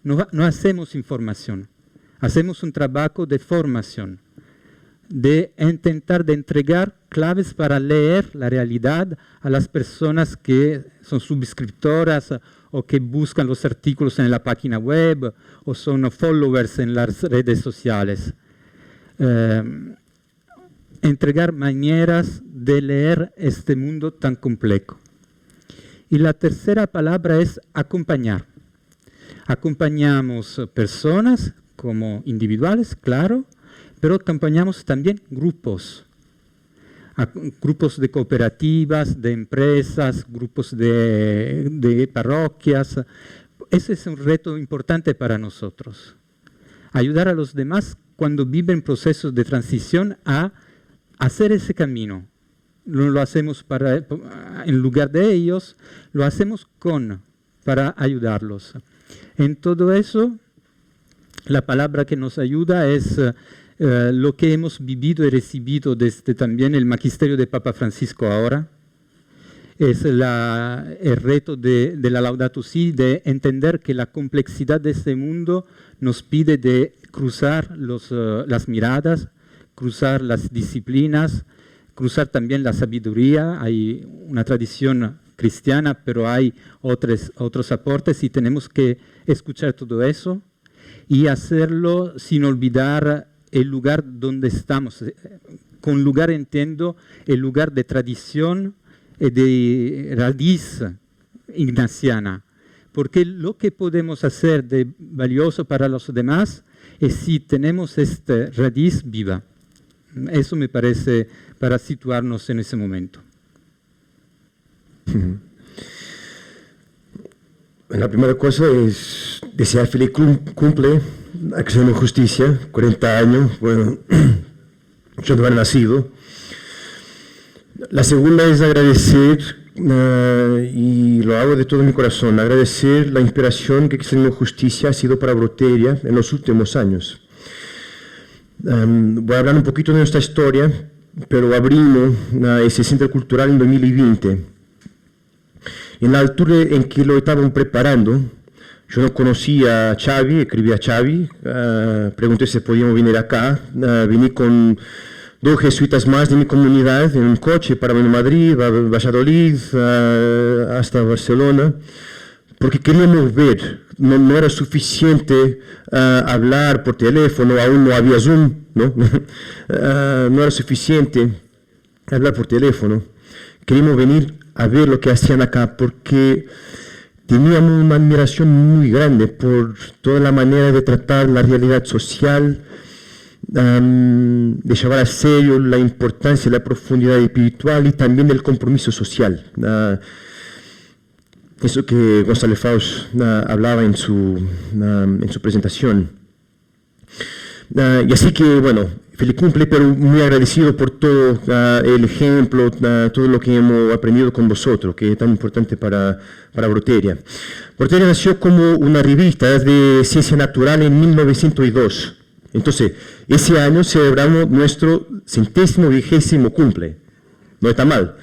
No hacemos información. Hacemos un trabajo de formación, de intentar de entregar claves para leer la realidad a las personas que son suscriptoras o que buscan los artículos en la página web o son followers en las redes sociales. Entregar maneras de leer este mundo tan complejo. Y la tercera palabra es acompañar. Acompañamos personas como individuales, claro, pero acompañamos también grupos. Grupos de cooperativas, de empresas, grupos de parroquias. Ese es un reto importante para nosotros. Ayudar a los demás cuando viven procesos de transición a hacer ese camino. No lo hacemos en lugar de ellos, lo hacemos para ayudarlos. En todo eso, la palabra que nos ayuda es lo que hemos vivido y recibido desde también el magisterio de Papa Francisco ahora. Es el reto de la Laudato Si, de entender que la complejidad de este mundo nos pide de cruzar las miradas, cruzar las disciplinas, cruzar también la sabiduría. Hay una tradición cristiana, pero hay otros aportes y tenemos que escuchar todo eso y hacerlo sin olvidar el lugar donde estamos. Con lugar entiendo el lugar de tradición y de raíz ignaciana, porque lo que podemos hacer de valioso para los demás es si tenemos esta raíz viva. Eso me parece para situarnos en ese momento. La primera cosa es desear feliz cumple a Cristianismo y Justicia, 40 años, bueno, yo no haber nacido. La segunda es agradecer, y lo hago de todo mi corazón, agradecer la inspiración que Cristianismo y Justicia ha sido para Broteria en los últimos años. Voy a hablar un poquito de nuestra historia, pero abrimos ese centro cultural en 2020. En la altura en que lo estaban preparando, Yo no conocía a Xavi, escribí a Xavi, pregunté si podíamos venir acá, vine con 2 jesuitas más de mi comunidad en un coche para venir a Madrid, a Valladolid, hasta Barcelona, porque queríamos ver, no era suficiente hablar por teléfono, aún no había Zoom, ¿no? No era suficiente hablar por teléfono, queríamos venir a ver lo que hacían acá, porque teníamos una admiración muy grande por toda la manera de tratar la realidad social, de llevar a serio la importancia y la profundidad espiritual y también el compromiso social. Eso que González Faust hablaba en su presentación. Y así que, bueno, feliz cumple, pero muy agradecido por todo el ejemplo, todo lo que hemos aprendido con vosotros, que es tan importante para Broteria. Broteria nació como una revista de ciencia natural en 1902. Entonces, ese año celebramos nuestro 120º cumple. No está mal.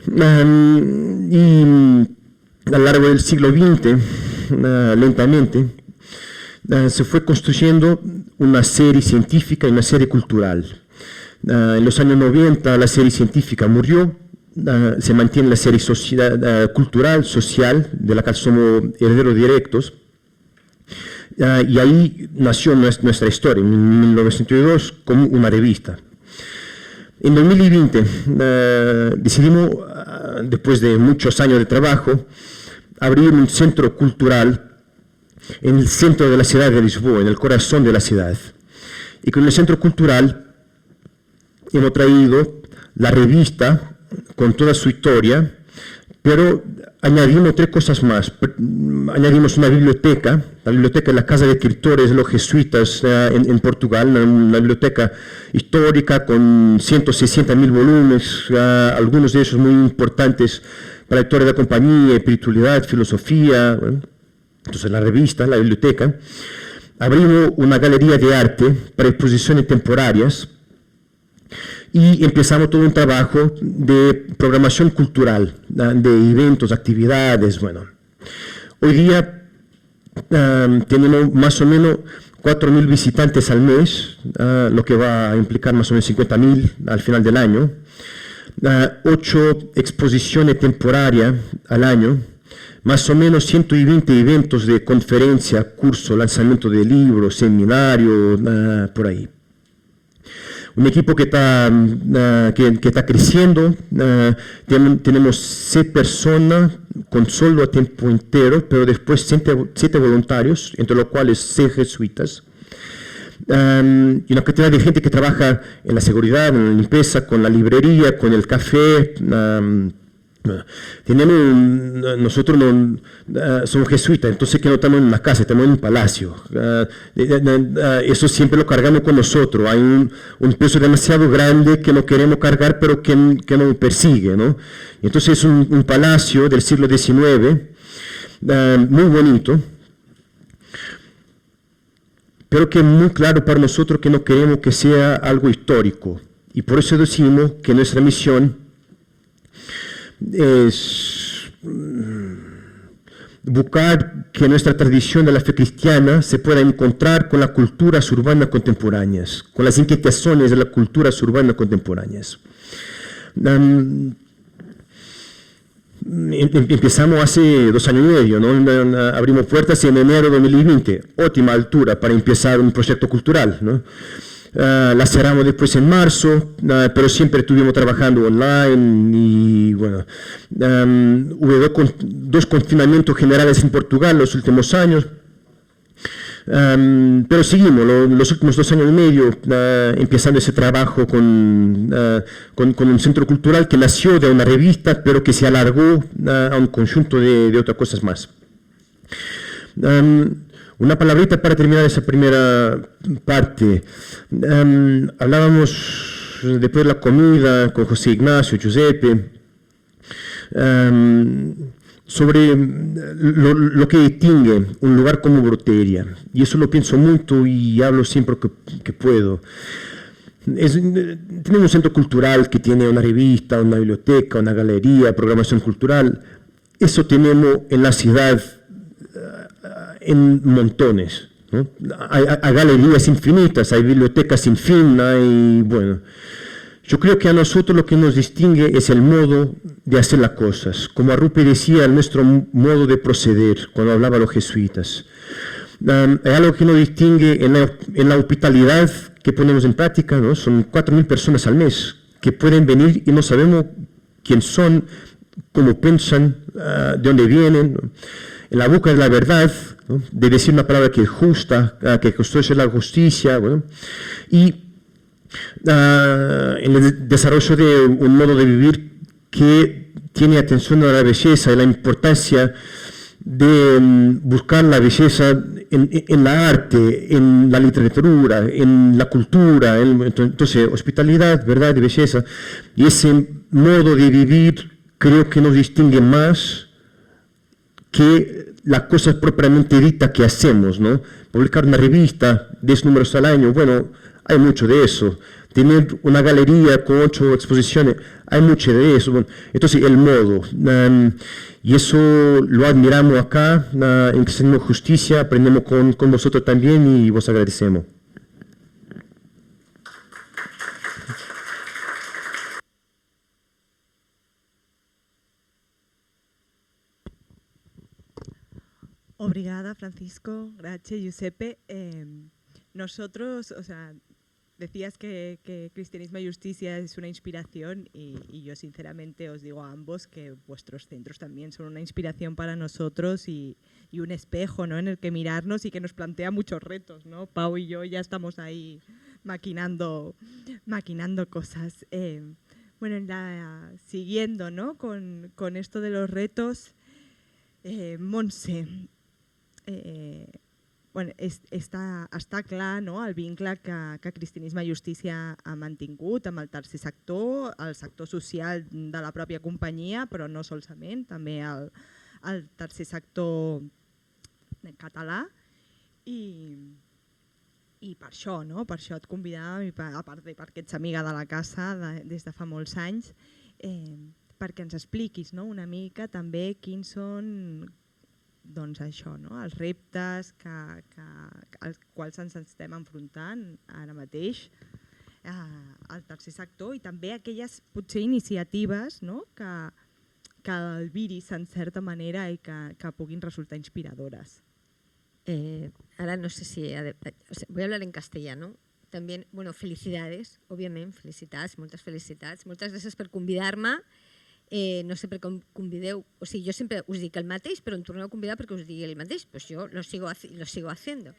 Y a lo largo del siglo XX, lentamente, se fue construyendo una serie científica y una serie cultural. En los años 90 la serie científica murió, se mantiene la serie cultural, social, de la cual somos herederos directos. Y ahí nació nuestra historia, en 1902, como una revista. En 2020 decidimos, después de muchos años de trabajo, abrir un centro cultural en el centro de la ciudad de Lisboa, en el corazón de la ciudad. Y con el centro cultural hemos traído la revista con toda su historia, pero añadimos 3 cosas más. Añadimos una biblioteca, la biblioteca de la Casa de Escritores de los Jesuitas en Portugal, una biblioteca histórica con 160.000 volúmenes, algunos de ellos muy importantes para la historia de la compañía, espiritualidad, filosofía. Bueno. Entonces la revista, la biblioteca. Abrimos una galería de arte para exposiciones temporarias y empezamos todo un trabajo de programación cultural, de eventos, actividades. Bueno, hoy día tenemos más o menos 4.000 visitantes al mes, lo que va a implicar más o menos 50.000 al final del año, 8 exposiciones temporarias al año, más o menos 120 eventos de conferencia, curso, lanzamiento de libros, seminario, por ahí. Un equipo que está creciendo, tenemos 6 personas con sueldo a tiempo entero, pero después 7 voluntarios, entre los cuales 6 jesuitas. Y una cantidad de gente que trabaja en la seguridad, en la limpieza, con la librería, con el café. Nosotros somos jesuitas, entonces que no estamos en una casa, estamos en un palacio. Eso siempre lo cargamos con nosotros. Hay un peso demasiado grande que no queremos cargar, pero que nos persigue, ¿no? Entonces es un palacio del siglo XIX, muy bonito, pero que es muy claro para nosotros que no queremos que sea algo histórico. Y por eso decimos que nuestra misión es buscar que nuestra tradición de la fe cristiana se pueda encontrar con las culturas urbanas contemporáneas, con las inquietaciones de las culturas urbanas contemporáneas. Empezamos hace 2 años y medio, ¿no? Abrimos puertas en enero de 2020, óptima altura para empezar un proyecto cultural, ¿no? La cerramos después en marzo, pero siempre estuvimos trabajando online y bueno, hubo 2 confinamientos generales en Portugal los últimos años, pero seguimos los últimos 2 años y medio empezando ese trabajo con un centro cultural que nació de una revista, pero que se alargó a un conjunto de otras cosas más. Una palabrita para terminar esa primera parte. Hablábamos después de la comida con José Ignacio, Giuseppe, sobre lo que distingue un lugar como Broteria. Y eso lo pienso mucho y hablo siempre que puedo. Tenemos un centro cultural que tiene una revista, una biblioteca, una galería, programación cultural. Eso tenemos en la ciudad en montones, ¿no? Hay galerías infinitas, hay bibliotecas sin fin, bueno. Yo creo que a nosotros lo que nos distingue es el modo de hacer las cosas. Como Arrupe decía, nuestro modo de proceder, cuando hablaba a los jesuitas. Hay algo que nos distingue en la hospitalidad que ponemos en práctica, ¿no? Son 4.000 personas al mes que pueden venir y no sabemos quién son, cómo piensan, de dónde vienen, ¿no? En la boca de la verdad, ¿no? De decir una palabra que es justa, que construye la justicia, bueno, y en el desarrollo de un modo de vivir que tiene atención a la belleza y la importancia de buscar la belleza en la arte, en la literatura, en la cultura, entonces hospitalidad, verdad y belleza. Y ese modo de vivir creo que nos distingue más que las cosas propiamente ditas que hacemos, ¿no? Publicar una revista, 10 números al año, bueno, hay mucho de eso. Tener una galería con 8 exposiciones, hay mucho de eso. Bueno, entonces, el modo. Y eso lo admiramos acá en Cristianismo y Justicia, aprendemos con vosotros también y vos agradecemos. Obrigada, Francisco. Gracias, Giuseppe. Nosotros, o sea, decías que Cristianismo y Justicia es una inspiración y yo sinceramente os digo a ambos que vuestros centros también son una inspiración para nosotros y un espejo, ¿no? En el que mirarnos y que nos plantea muchos retos, ¿no? Pau y yo ya estamos ahí maquinando cosas. Bueno, siguiendo, ¿no? con esto de los retos, Montse, bueno, està clar, no?, el vincle que Cristianisme i Justícia ha mantingut amb el tercer sector, el sector social de la pròpia companyia, però no solament, també el tercer sector català. I per això, no?, per això et convidàvem, a part perquè ets amiga de la casa des de fa molts anys, perquè ens expliquis, no?, una mica també quins són, doncs això, no?, els reptes als quals ens estem enfrontant ara mateix al tercer sector i també aquelles potser iniciatives, no?, que albiris en certa manera i que puguin resultar inspiradores. Ahora no sé si... voy a hablar en castellano. También, bueno, felicidades, obviamente, felicitats, moltes felicitats. Moltes gràcies per convidar-me. No sé per què em convideu, o sigui, jo sempre us dic el mateix, però em torneu a convidar perquè us digui el mateix, pues yo lo sigo haciendo.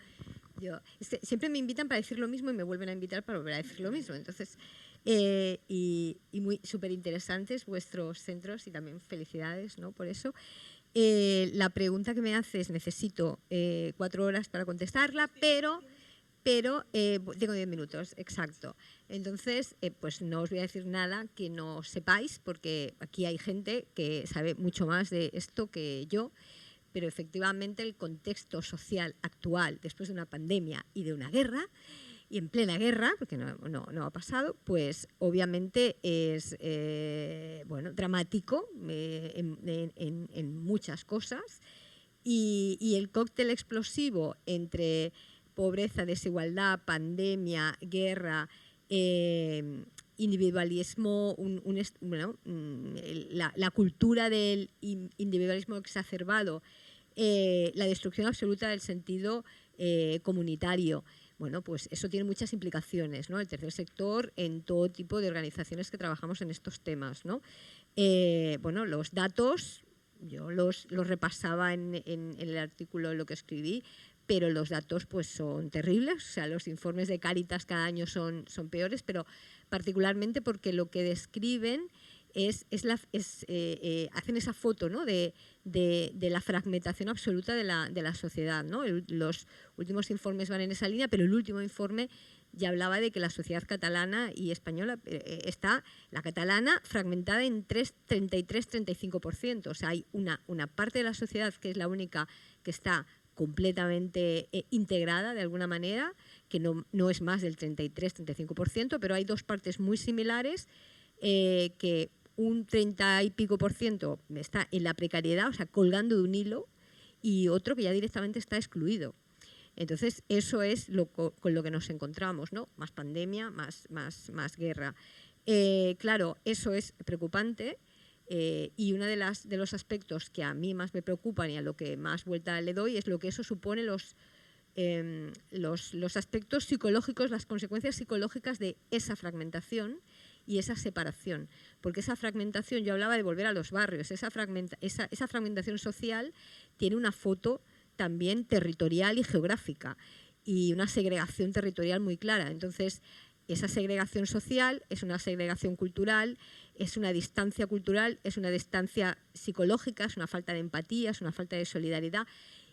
Siempre me invitan para decir lo mismo y me vuelven a invitar para volver a decir lo mismo. Entonces, y muy súper interesantes vuestros centros y también felicidades, ¿no?, por eso. La pregunta que me haces necesito 4 horas para contestarla, pero tengo 10 minutos, exacto. Entonces, pues no os voy a decir nada que no sepáis, porque aquí hay gente que sabe mucho más de esto que yo, pero efectivamente el contexto social actual, después de una pandemia y de una guerra, y en plena guerra, porque no ha pasado, pues obviamente es bueno, dramático en muchas cosas, y el cóctel explosivo entre pobreza, desigualdad, pandemia, guerra, individualismo, la cultura del individualismo exacerbado, la destrucción absoluta del sentido comunitario. Bueno, pues eso tiene muchas implicaciones, ¿no? El tercer sector en todo tipo de organizaciones que trabajamos en estos temas, ¿no? Bueno, los datos, yo los repasaba en el artículo, lo que escribí, pero los datos pues son terribles, o sea, los informes de Cáritas cada año son peores, pero particularmente porque lo que describen hacen esa foto, ¿no?, de la fragmentación absoluta de la sociedad, ¿no? Los últimos informes van en esa línea, pero el último informe ya hablaba de que la sociedad catalana y española está, la catalana, fragmentada en 33-35%. O sea, hay una parte de la sociedad que es la única que está completamente integrada de alguna manera, que no es más del 33-35%, pero hay dos partes muy similares que un 30 y pico % está en la precariedad, o sea, colgando de un hilo, y otro que ya directamente está excluido. Entonces, eso es con lo que nos encontramos, ¿no? Más pandemia, más guerra. Claro, eso es preocupante y uno de los aspectos que a mí más me preocupan y a lo que más vuelta le doy es lo que eso supone los aspectos psicológicos, las consecuencias psicológicas de esa fragmentación y esa separación. Porque esa fragmentación, yo hablaba de volver a los barrios, esa fragmentación social tiene una foto también territorial y geográfica y una segregación territorial muy clara. Entonces, esa segregación social es una segregación cultural, es una distancia cultural, es una distancia psicológica, es una falta de empatía, es una falta de solidaridad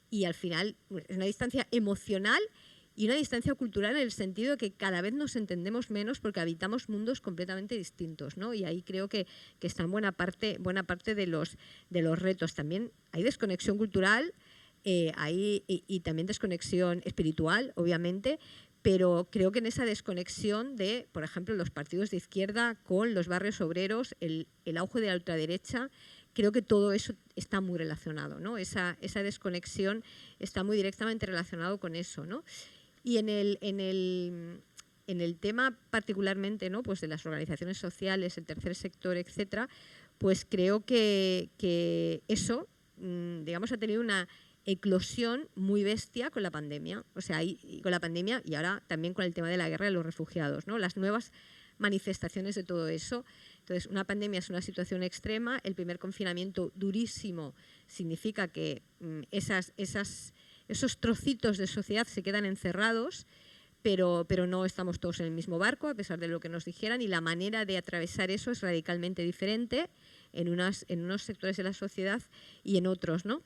y al final es una distancia emocional y una distancia cultural en el sentido de que cada vez nos entendemos menos porque habitamos mundos completamente distintos, ¿no? Y ahí creo que están buena parte de los retos. También hay desconexión cultural, y también desconexión espiritual, obviamente, pero creo que en esa desconexión de, por ejemplo, los partidos de izquierda con los barrios obreros, el auge de la ultraderecha, creo que todo eso está muy relacionado, ¿no? Esa desconexión está muy directamente relacionado con eso, ¿no? Y en el tema particularmente, ¿no? Pues de las organizaciones sociales, el tercer sector, etcétera, pues creo que eso, digamos, ha tenido una eclosión muy bestia con la pandemia, o sea, con la pandemia y ahora también con el tema de la guerra de los refugiados, ¿no? Las nuevas manifestaciones de todo eso. Entonces, una pandemia es una situación extrema, el primer confinamiento durísimo significa que esos trocitos de sociedad se quedan encerrados, pero no estamos todos en el mismo barco, a pesar de lo que nos dijeran, y la manera de atravesar eso es radicalmente diferente en unos sectores de la sociedad y en otros, ¿no?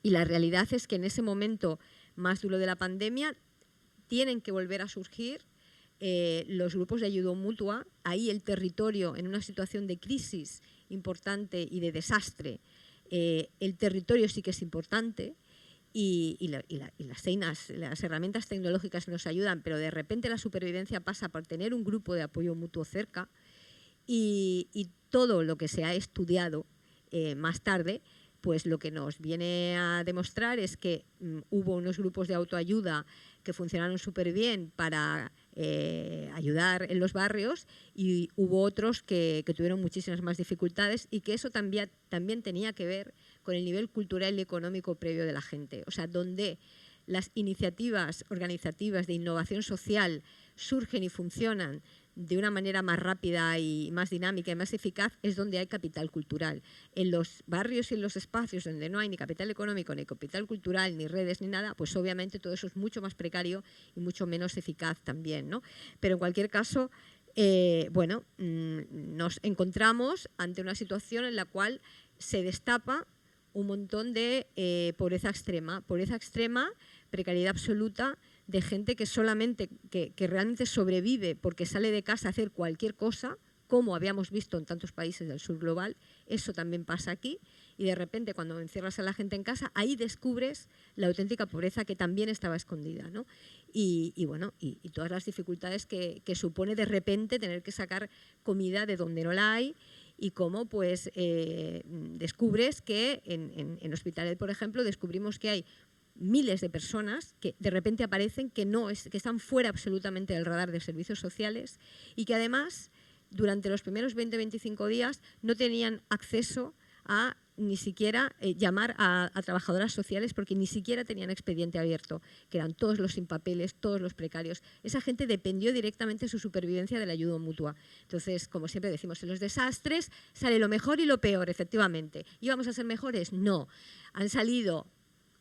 Y la realidad es que en ese momento más duro de la pandemia tienen que volver a surgir los grupos de ayuda mutua. Ahí el territorio, en una situación de crisis importante y de desastre, el territorio sí que es importante y las herramientas tecnológicas nos ayudan, pero de repente la supervivencia pasa por tener un grupo de apoyo mutuo cerca y todo lo que se ha estudiado más tarde, pues lo que nos viene a demostrar es que hubo unos grupos de autoayuda que funcionaron súper bien para ayudar en los barrios y hubo otros que tuvieron muchísimas más dificultades y que eso también tenía que ver con el nivel cultural y económico previo de la gente. O sea, donde las iniciativas organizativas de innovación social surgen y funcionan de una manera más rápida y más dinámica y más eficaz es donde hay capital cultural. En los barrios y en los espacios donde no hay ni capital económico, ni capital cultural, ni redes, ni nada, pues obviamente todo eso es mucho más precario y mucho menos eficaz también, ¿no? Pero en cualquier caso, nos encontramos ante una situación en la cual se destapa un montón de pobreza extrema, precariedad absoluta, de gente que que realmente sobrevive porque sale de casa a hacer cualquier cosa, como habíamos visto en tantos países del sur global. Eso también pasa aquí y de repente cuando encierras a la gente en casa, ahí descubres la auténtica pobreza que también estaba escondida, ¿no? Y todas las dificultades que supone de repente tener que sacar comida de donde no la hay y cómo pues descubres que en Hospitalet, por ejemplo, descubrimos que hay miles de personas que de repente aparecen que están fuera absolutamente del radar de servicios sociales y que además durante los primeros 20-25 días no tenían acceso a ni siquiera llamar a trabajadoras sociales porque ni siquiera tenían expediente abierto, que eran todos los sin papeles, todos los precarios. Esa gente dependió directamente de su supervivencia de la ayuda mutua. Entonces, como siempre decimos, en los desastres sale lo mejor y lo peor, efectivamente. ¿Íbamos a ser mejores? No. Han salido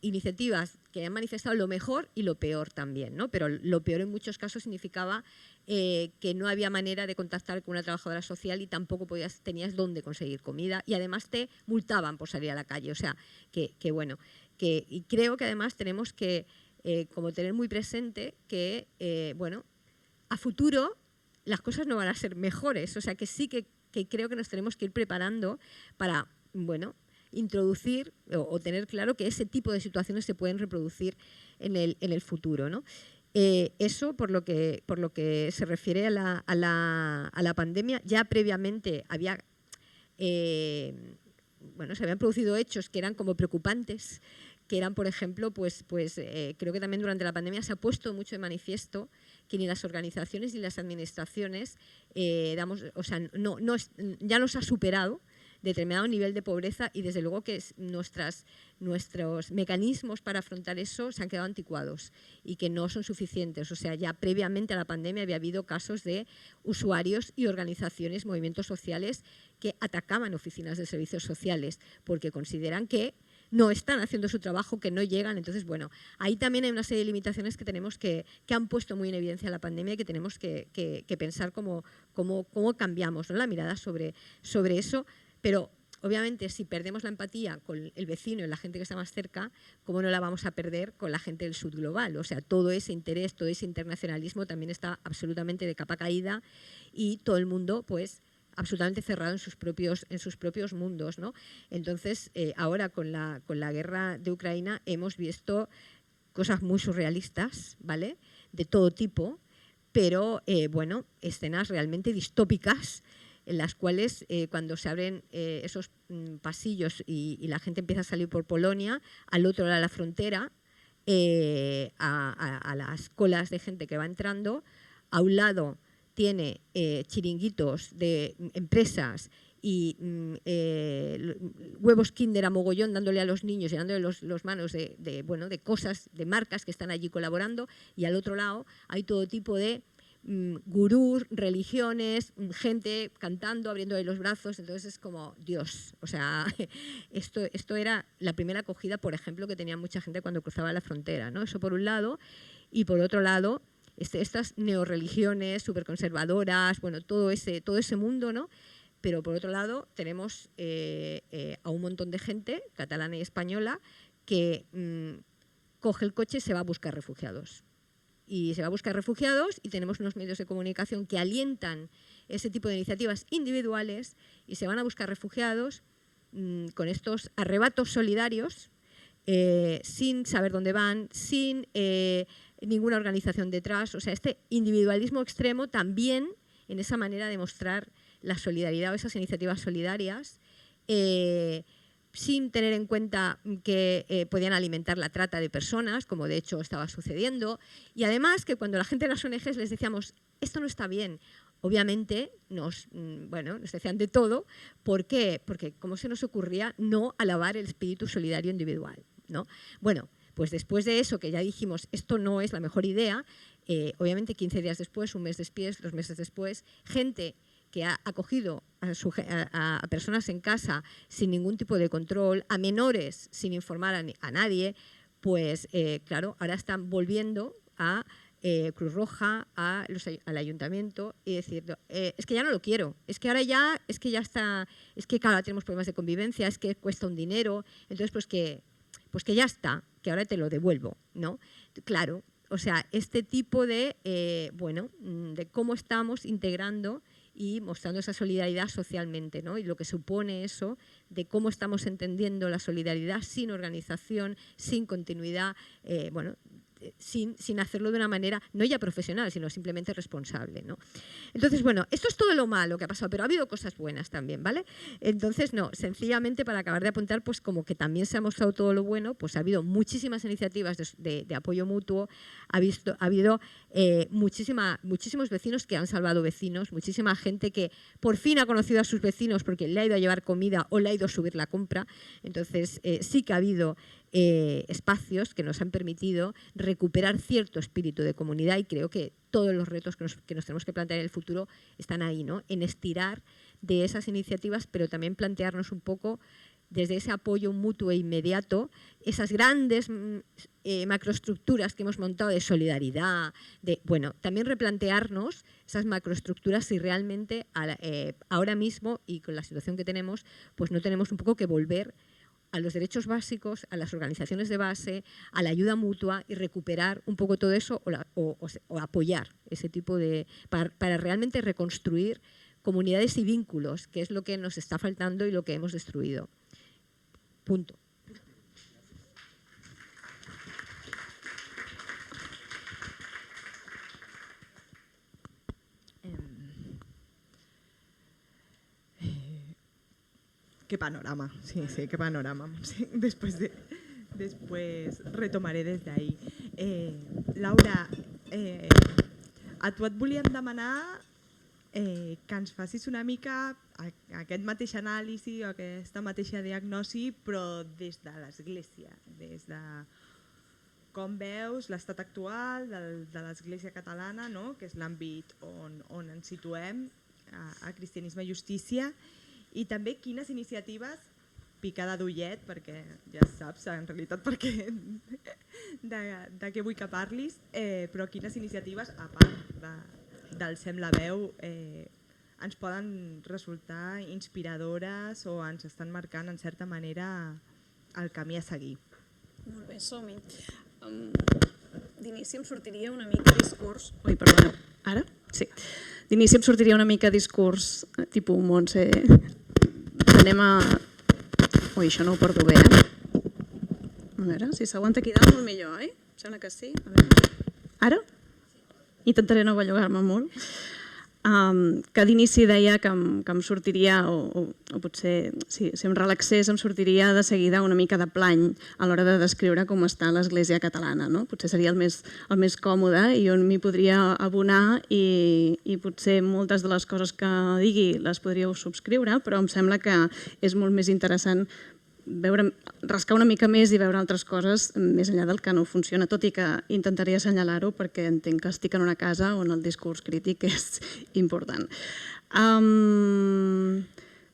iniciativas que han manifestado lo mejor y lo peor también, ¿no? Pero lo peor en muchos casos significaba que no había manera de contactar con una trabajadora social y tampoco tenías dónde conseguir comida y además te multaban por salir a la calle. O sea, y creo que además tenemos que como tener muy presente que, a futuro las cosas no van a ser mejores. O sea, que sí que creo que nos tenemos que ir preparando para, introducir o tener claro que ese tipo de situaciones se pueden reproducir en el futuro, ¿no? Eso por lo que se refiere a la pandemia. Ya previamente se habían producido hechos que eran como preocupantes, que eran, por ejemplo, creo que también durante la pandemia se ha puesto mucho de manifiesto que ni las organizaciones ni las administraciones ya nos ha superado determinado nivel de pobreza, y desde luego que nuestros mecanismos para afrontar eso se han quedado anticuados y que no son suficientes. O sea, ya previamente a la pandemia había habido casos de usuarios y organizaciones, movimientos sociales que atacaban oficinas de servicios sociales porque consideran que no están haciendo su trabajo, que no llegan. Entonces, bueno, ahí también hay una serie de limitaciones que tenemos que han puesto muy en evidencia la pandemia y que tenemos que pensar cómo cambiamos, ¿no?, la mirada sobre eso. Pero obviamente si perdemos la empatía con el vecino y la gente que está más cerca, ¿cómo no la vamos a perder con la gente del sur global? O sea, todo ese interés, todo ese internacionalismo también está absolutamente de capa caída y todo el mundo pues absolutamente cerrado en sus propios mundos, ¿no? Entonces, ahora con la guerra de Ucrania hemos visto cosas muy surrealistas, ¿vale?, de todo tipo, pero bueno, escenas realmente distópicas en las cuales cuando se abren esos pasillos y la gente empieza a salir por Polonia, al otro lado de la frontera, a las colas de gente que va entrando, a un lado tiene chiringuitos de empresas y huevos Kinder a mogollón dándole a los niños, llenándole los manos de cosas, de marcas que están allí colaborando, y al otro lado hay todo tipo de gurús, religiones, gente cantando, abriendo ahí los brazos. Entonces es como, Dios, o sea, esto era la primera acogida, por ejemplo, que tenía mucha gente cuando cruzaba la frontera, ¿no? Eso por un lado, y por otro lado, estas neorreligiones superconservadoras, bueno, todo ese mundo, ¿no? Pero por otro lado tenemos a un montón de gente catalana y española que coge el coche y se va a buscar refugiados. Y se va a buscar refugiados y tenemos unos medios de comunicación que alientan ese tipo de iniciativas individuales y se van a buscar refugiados con estos arrebatos solidarios sin saber dónde van, sin ninguna organización detrás. O sea, este individualismo extremo también en esa manera de mostrar la solidaridad o esas iniciativas solidarias sin tener en cuenta que podían alimentar la trata de personas, como de hecho estaba sucediendo, y además que cuando la gente de las ONGs les decíamos esto no está bien, obviamente nos decían de todo. ¿Por qué? Porque ¿cómo se nos ocurría no alabar el espíritu solidario individual, ¿no? Bueno, pues después de eso, que ya dijimos esto no es la mejor idea, obviamente 15 días después, un mes después, 2 meses después, gente que ha acogido a personas en casa sin ningún tipo de control, a menores sin informar a nadie, pues claro, ahora están volviendo a Cruz Roja, al ayuntamiento y decir, es que ya no lo quiero, es que ahora ya, es que ya está, es que claro, tenemos problemas de convivencia, es que cuesta un dinero, entonces pues que ya está, que ahora te lo devuelvo, ¿no? Claro, o sea, este tipo de, de cómo estamos integrando y mostrando esa solidaridad socialmente, ¿no? Y lo que supone eso de cómo estamos entendiendo la solidaridad sin organización, sin continuidad, sin hacerlo de una manera no ya profesional, sino simplemente responsable, ¿no? Entonces, bueno, esto es todo lo malo que ha pasado, pero ha habido cosas buenas también, ¿vale? Entonces, no, sencillamente para acabar de apuntar, pues como que también se ha mostrado todo lo bueno, pues ha habido muchísimas iniciativas de apoyo mutuo, ha habido muchísimos vecinos que han salvado vecinos, muchísima gente que por fin ha conocido a sus vecinos porque le ha ido a llevar comida o le ha ido a subir la compra. Entonces, sí que ha habido espacios que nos han permitido recuperar cierto espíritu de comunidad, y creo que todos los retos que nos tenemos que plantear en el futuro están ahí, ¿no? En estirar de esas iniciativas, pero también plantearnos un poco desde ese apoyo mutuo e inmediato esas grandes macroestructuras que hemos montado de solidaridad, también replantearnos esas macroestructuras si realmente ahora mismo y con la situación que tenemos, pues no tenemos un poco que volver a los derechos básicos, a las organizaciones de base, a la ayuda mutua y recuperar un poco todo eso o apoyar ese tipo de... para realmente reconstruir comunidades y vínculos, que es lo que nos está faltando y lo que hemos destruido. Punto. Qué panorama, sí, qué panorama. Sí, después de després retomaré des d'ahir. Laura, a tu et volíem demanar que ens facis una mica aquest mateix anàlisi o aquesta mateixa diagnosi, però des de l'Església, des de com veus l'estat actual de l'Església catalana, que és l'àmbit on ens situem, a Cristianisme i Justícia, i també quines iniciatives, picada d'ullet, perquè ja saps en realitat de què vull que parlis, però quines iniciatives, a part d'Alcem la veu, ens poden resultar inspiradores o ens estan marcant en certa manera el camí a seguir. Molt bé, som-hi. D'inici em sortiria una mica discurs... Ui, perdona, ara? Sí. D'inici em sortiria una mica discurs tipus Montse. Anem a... Ui, això no ho porto bé, A veure, si s'aguanta aquí dalt, molt millor, oi? Sembla que sí. A veure. Ara? Intentaré no bellugar-me molt. Que d'inici deia que em sortiria, o potser si em relaxés, em sortiria de seguida una mica de plany a l'hora de descriure com està l'Església catalana. Potser seria el més còmode i on m'hi podria abonar i potser moltes de les coses que digui les podríeu subscriure, però em sembla que és molt més interessant rascar una mica més i veure altres coses més enllà del que no funciona, tot i que intentaré assenyalar-ho perquè entenc que estic en una casa on el discurs crític és important.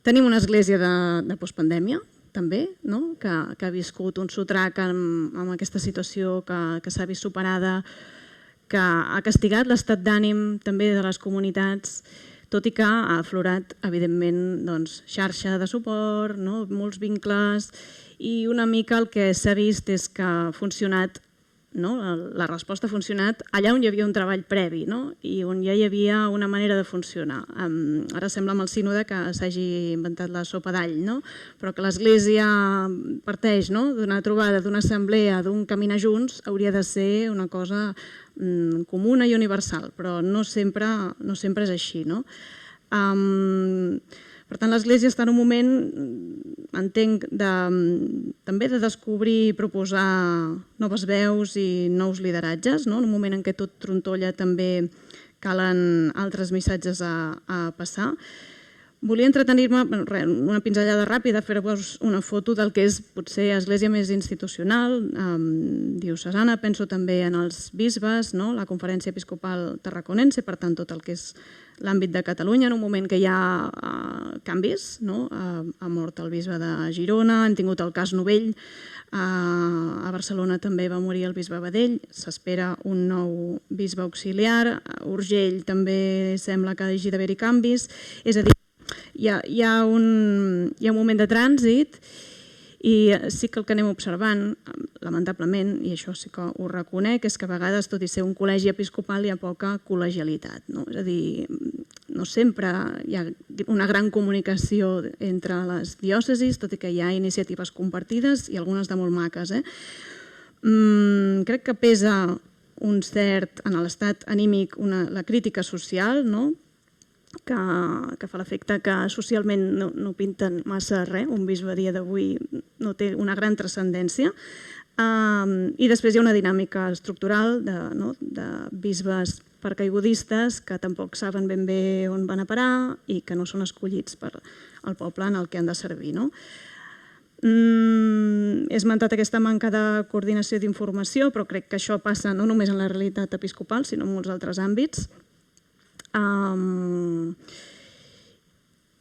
Tenim una església de postpandèmia, també, que ha viscut un sotrac amb aquesta situació que s'ha vist superada, que ha castigat l'estat d'ànim també de les comunitats, tot i que ha aflorat, evidentment, xarxa de suport, molts vincles, i una mica el que s'ha vist és que ha funcionat, la resposta ha funcionat allà on hi havia un treball previ i on ja hi havia una manera de funcionar. Ara sembla amb el sínode que s'hagi inventat la sopa d'all, però que l'Església parteix d'una trobada, d'una assemblea, d'un caminar junts, hauria de ser una cosa comuna i universal, però no sempre és així. Per tant, l'Església està en un moment, entenc, també de descobrir i proposar noves veus i nous lideratges, en un moment en què tot trontolla també calen altres missatges a passar. Volia entretenir-me, una pinzellada ràpida, fer-vos una foto del que és potser església més institucional, diocesana, penso també en els bisbes, la Conferència Episcopal Tarraconense, per tant tot el que és l'àmbit de Catalunya, en un moment que hi ha canvis, ha mort el bisbe de Girona, han tingut el cas Novell, a Barcelona també va morir el bisbe Badell, s'espera un nou bisbe auxiliar, a Urgell també sembla que hagi d'haver-hi canvis, és a dir, hi ha un moment de trànsit i sí que el que anem observant, lamentablement, i això sí que ho reconec, és que a vegades, tot i ser un col·legi episcopal, hi ha poca col·legialitat. És a dir, no sempre hi ha una gran comunicació entre les diòcesis, tot i que hi ha iniciatives compartides i algunes de molt maques. Crec que pesa un cert, en l'estat anímic, la crítica social, que fa l'efecte que socialment no pinten massa res, un bisbe a dia d'avui no té una gran transcendència, i després hi ha una dinàmica estructural de bisbes paracaigudistes que tampoc saben ben bé on van a parar i que no són escollits per al poble en el que han de servir. He esmentat aquesta manca de coordinació d'informació, però crec que això passa no només en la realitat episcopal, sinó en molts altres àmbits.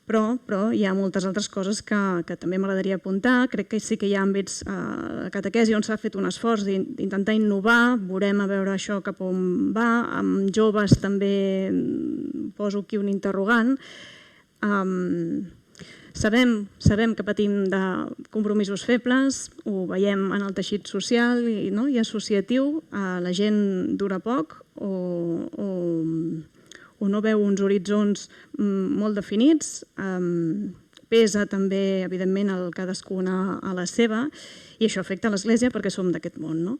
Però hi ha moltes altres coses que també m'agradaria apuntar. Crec que sí que hi ha àmbits de catequesi on s'ha fet un esforç d'intentar innovar, veurem a veure això cap on va. Amb joves també poso aquí un interrogant. Sabem que patim de compromisos febles, ho veiem en el teixit social i associatiu, la gent dura poc o no veu uns horitzons molt definits, pesa també, evidentment, el cadascun a la seva, i això afecta l'Església perquè som d'aquest món.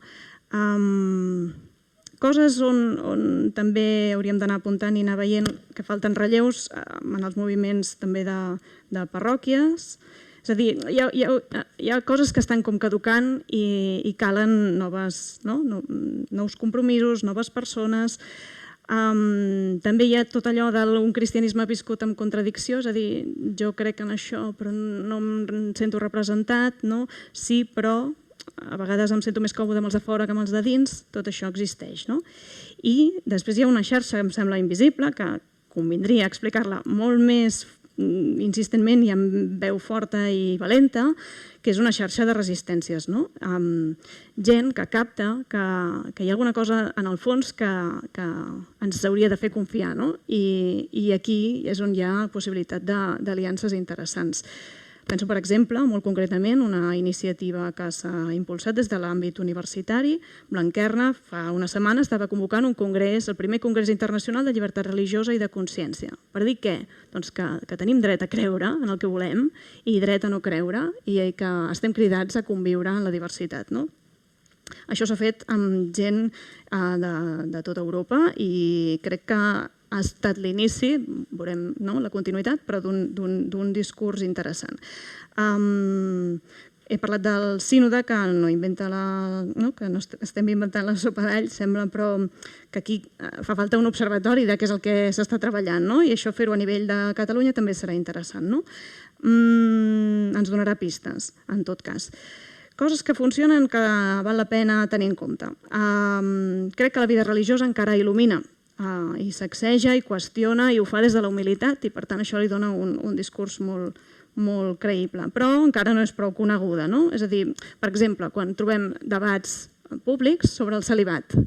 Coses on també hauríem d'anar apuntant i anar veient que falten relleus en els moviments també de parròquies, És a dir, hi ha coses que estan com caducant i calen nous compromisos, noves persones. També hi ha tot allò d'un cristianisme viscut amb contradicció, és a dir, jo crec en això però no em sento representat, sí, però a vegades em sento més còmode amb els de fora que amb els de dins, tot això existeix. I després hi ha una xarxa que em sembla invisible, que convindria explicar-la molt més insistentment i amb veu forta i valenta, que és una xarxa de resistències. Gent que capta que hi ha alguna cosa en el fons que ens hauria de fer confiar, i aquí és on hi ha possibilitat d'aliances interessants. Penso, per exemple, molt concretament, una iniciativa que s'ha impulsat des de l'àmbit universitari. Blanquerna fa una setmana estava convocant un congrés, el primer congrés internacional de llibertat religiosa i de consciència. Per dir què? Doncs que tenim dret a creure en el que volem i dret a no creure i que estem cridats a conviure en la diversitat. Això s'ha fet amb gent de tota Europa i crec que ha estat l'inici, veurem la continuïtat, però d'un discurs interessant. He parlat del sínode, que no estem inventant la sopa d'all, sembla, però que aquí fa falta un observatori de què és el que s'està treballant, i això fer-ho a nivell de Catalunya també serà interessant. Ens donarà pistes, en tot cas. Coses que funcionen que val la pena tenir en compte. Crec que la vida religiosa encara il·lumina i sacseja i qüestiona i ho fa des de la humilitat i per tant això li dona un discurs molt creïble, però encara no és prou coneguda. És a dir, per exemple, quan trobem debats públics sobre el celibat,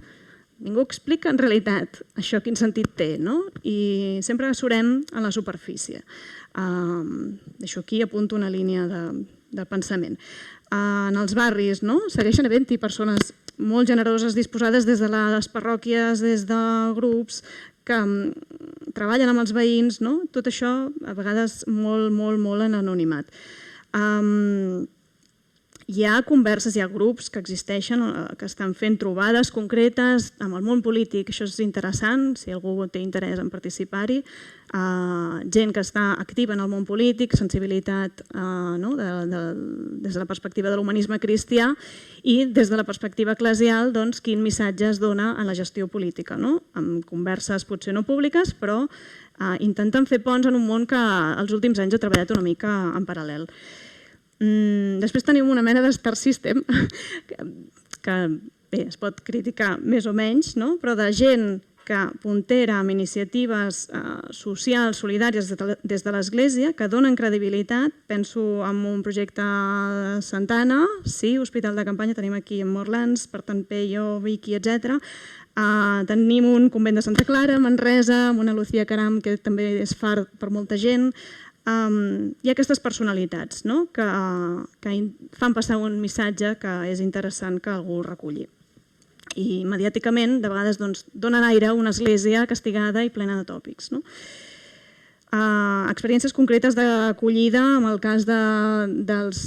ningú explica en realitat això quin sentit té, i sempre surem a la superfície. Deixo aquí, apunto una línia de pensament. En els barris segueixen havent-hi persones molt generoses disposades des de les parròquies, des de grups que treballen amb els veïns, tot això a vegades molt en anonimat. Hi ha converses, hi ha grups que existeixen, que estan fent trobades concretes amb el món polític, això és interessant, si algú té interès en participar-hi, gent que està activa en el món polític, sensibilitat des de la perspectiva de l'humanisme cristià i des de la perspectiva eclesial, quin missatge es dona a la gestió política, amb converses potser no públiques, però intentant fer ponts en un món que els últims anys ha treballat una mica en paral·lel. Després tenim una mena de star system que es pot criticar més o menys, però de gent que puntera amb iniciatives socials, solidàries des de l'Església, que donen credibilitat. Penso en un projecte de Santana, sí, hospital de campanya, tenim aquí en Morlands, per tant Peyo, Vicky, etc. Tenim un convent de Santa Clara, Manresa, amb una Lucía Caram, que també és far per molta gent. Hi ha aquestes personalitats que fan passar un missatge que és interessant que algú reculli. I mediàticament, de vegades, donen aire a una església castigada i plena de tòpics. Experiències concretes d'acollida, en el cas dels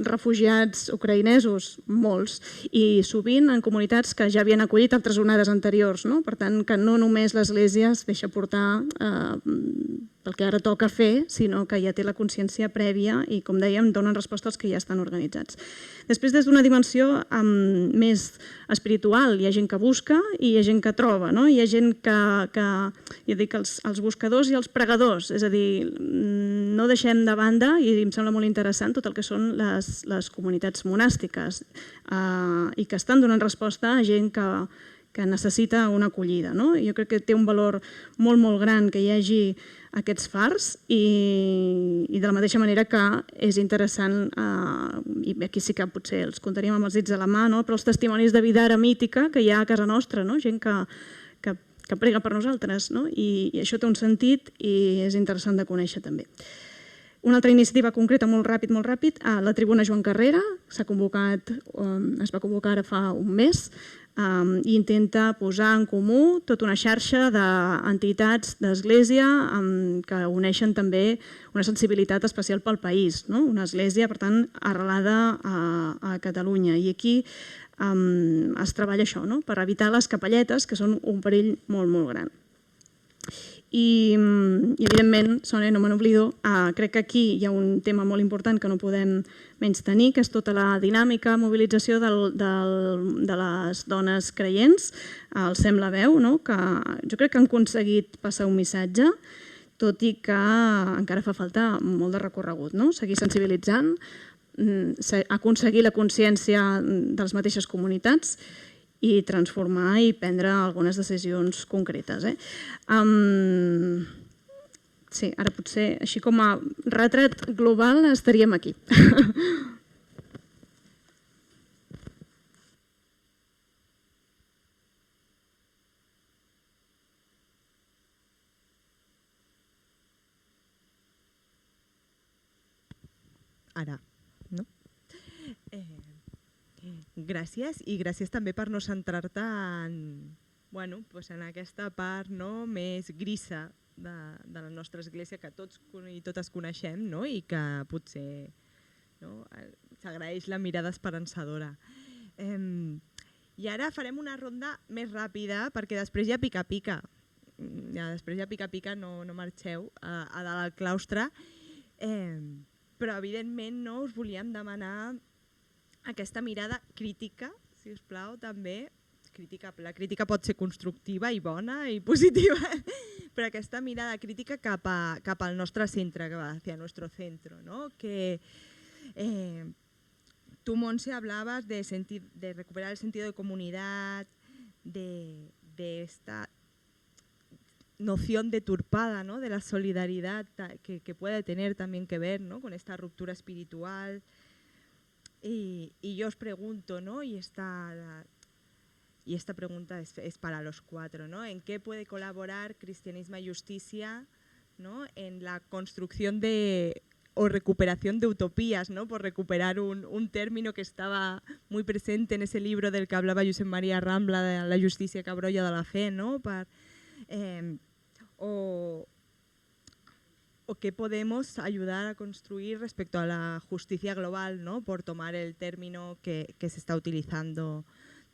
refugiats ucraïnesos, molts, i sovint en comunitats que ja havien acollit altres onades anteriors. Per tant, que no només l'Església es deixa portar pel que ara toca fer, sinó que ja té la consciència prèvia i, com dèiem, donen resposta als que ja estan organitzats. Després, des d'una dimensió més espiritual, hi ha gent que busca i hi ha gent que troba. Hi ha gent que, jo dic, els buscadors i els pregadors, és a dir, no deixem de banda, i em sembla molt interessant, tot el que són les comunitats monàstiques i que estan donant resposta a gent que necessita una acollida. Jo crec que té un valor molt gran que hi hagi aquests fars i de la mateixa manera que és interessant, i aquí sí que potser els contaríem amb els dits de la mà, però els testimonis de vida eremítica que hi ha a casa nostra, gent que prega per nosaltres, i això té un sentit i és interessant de conèixer també. Una altra iniciativa concreta, molt ràpid, la Tribuna Joan Carrera, es va convocar ara fa un mes, i intenta posar en comú tota una xarxa d'entitats d'església que uneixen també una sensibilitat especial pel país, una església, per tant, arrelada a Catalunya. I aquí es treballa això, per evitar les capelletes, que són un perill molt gran. I evidentment, Sònia, no me n'oblido, crec que aquí hi ha un tema molt important que no podem menys tenir, que és tota la dinàmica, mobilització de les dones creients, el Sem la veu, que jo crec que han aconseguit passar un missatge, tot i que encara fa falta molt de recorregut, seguir sensibilitzant, aconseguir la consciència de les mateixes comunitats i transformar i prendre algunes decisions concretes. Sí, ara potser, així com a retrat global, estaríem aquí. Ara, no? Gràcies, i gràcies també per no centrar-te en aquesta part més grisa de la nostra església que tots i totes coneixem i que potser s'agraeix la mirada esperançadora. I ara farem una ronda més ràpida perquè després ja pica-pica. Després ja pica-pica, no marxeu a dalt al claustre. Però evidentment us volíem demanar aquesta mirada crítica, si us plau, també. La crítica pot ser constructiva i bona i positiva, però aquesta mirada crítica cap al nostre centre, hacia nuestro centro. Que tú, Montse, hablabas de recuperar el sentido de comunidad, de esta noción deturpada, de la solidaridad que puede tener también que ver con esta ruptura espiritual. Y yo os pregunto, y esta pregunta es para los cuatro, ¿en qué puede colaborar Cristianismo y Justicia en la construcción o recuperación de utopías, por recuperar un término que estaba muy presente en ese libro del que hablaba Josep María Rambla, de la justícia que brolla de la fe, o qué podemos ayudar a construir respecto a la justicia global, por tomar el término que se está utilizando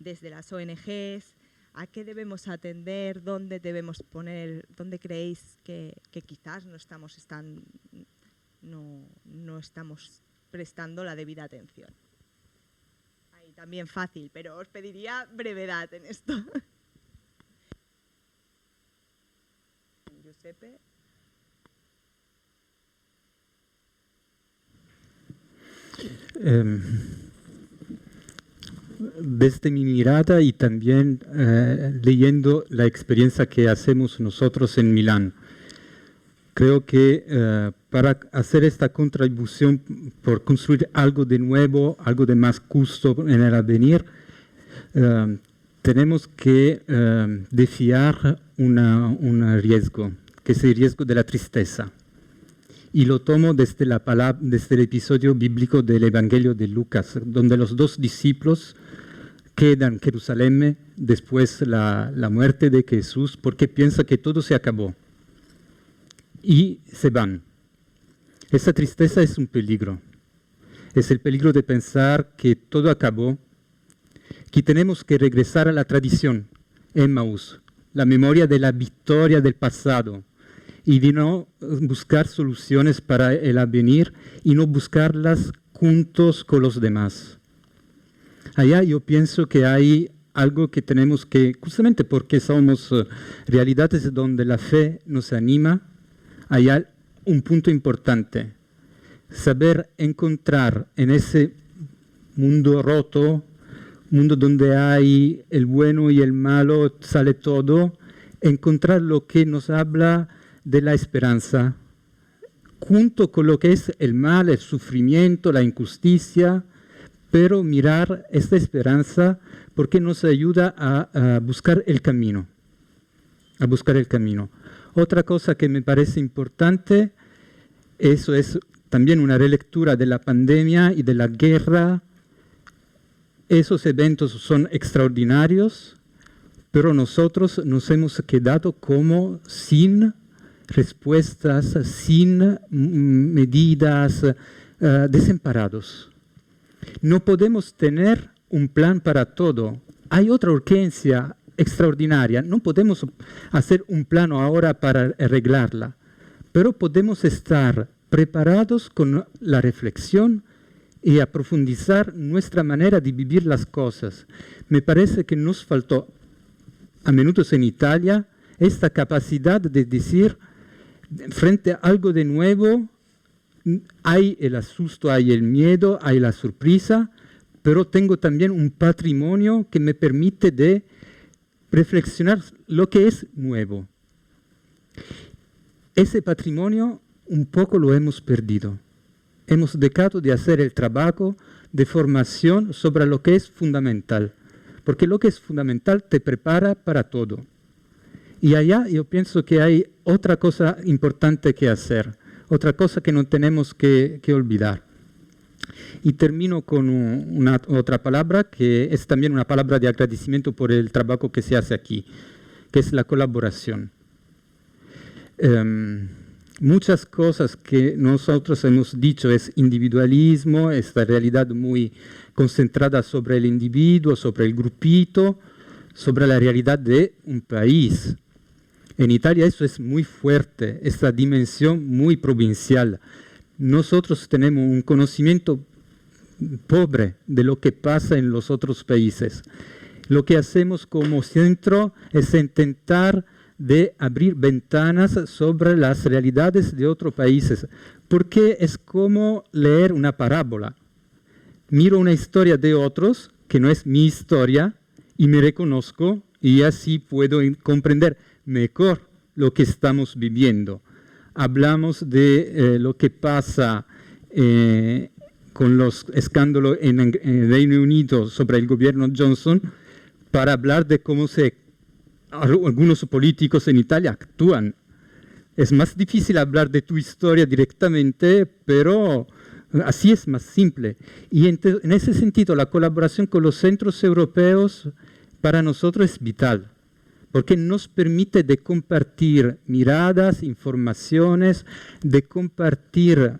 desde las ONGs, a qué debemos atender, dónde debemos poner, dónde creéis que quizás no estamos prestando la debida atención. Ahí también fácil, pero os pediría brevedad en esto. Giuseppe. Desde mi mirada y también leyendo la experiencia que hacemos nosotros en Milán, creo que para hacer esta contribución por construir algo de nuevo, algo de más justo en el avenir, tenemos que desafiar un riesgo, que es el riesgo de la tristeza. Y lo tomo desde el episodio bíblico del Evangelio de Lucas, donde los dos discípulos quedan en Jerusalén después de la muerte de Jesús porque piensan que todo se acabó y se van. Esa tristeza es un peligro. Es el peligro de pensar que todo acabó, que tenemos que regresar a la tradición, Emmaus, la memoria de la victoria del pasado, y de no buscar soluciones para el avenir y no buscarlas juntos con los demás. Allá yo pienso que hay algo que tenemos que, justamente porque somos realidades donde la fe nos anima, hay un punto importante. Saber encontrar en ese mundo roto, mundo donde hay el bueno y el malo, sale todo, encontrar lo que nos habla de la esperanza, junto con lo que es el mal, el sufrimiento, la injusticia, pero mirar esta esperanza porque nos ayuda a buscar el camino, Otra cosa que me parece importante, eso es también una relectura de la pandemia y de la guerra. Esos eventos son extraordinarios, pero nosotros nos hemos quedado como sin respuestas, sin medidas, desamparados. No podemos tener un plan para todo. Hay otra urgencia extraordinaria. No podemos hacer un plano ahora para arreglarla, pero podemos estar preparados con la reflexión y a profundizar nuestra manera de vivir las cosas. Me parece que nos faltó, a menudo en Italia, esta capacidad de decir, frente a algo de nuevo, hay el asusto, hay el miedo, hay la sorpresa, pero tengo también un patrimonio que me permite de reflexionar lo que es nuevo. Ese patrimonio un poco lo hemos perdido. Hemos dejado de hacer el trabajo de formación sobre lo que es fundamental, porque lo que es fundamental te prepara para todo. Y allá yo pienso que hay otra cosa importante que hacer, otra cosa que no tenemos que olvidar. Y termino con otra palabra, que es también una palabra de agradecimiento por el trabajo que se hace aquí, que es la colaboración. Muchas cosas que nosotros hemos dicho es individualismo, esta realidad muy concentrada sobre el individuo, sobre el grupito, sobre la realidad de un país. En Italia eso es muy fuerte, esta dimensión muy provincial. Nosotros tenemos un conocimiento pobre de lo que pasa en los otros países. Lo que hacemos como centro es intentar de abrir ventanas sobre las realidades de otros países, porque es como leer una parábola. Miro una historia de otros, que no es mi historia, y me reconozco, y así puedo comprender mejor lo que estamos viviendo. Hablamos de lo que pasa con los escándalos en el Reino Unido sobre el gobierno Johnson, para hablar de cómo algunos políticos en Italia actúan. Es más difícil hablar de tu historia directamente, pero así es más simple. Y en ese sentido, la colaboración con los centros europeos para nosotros es vital, porque nos permite de compartir miradas, informaciones, de compartir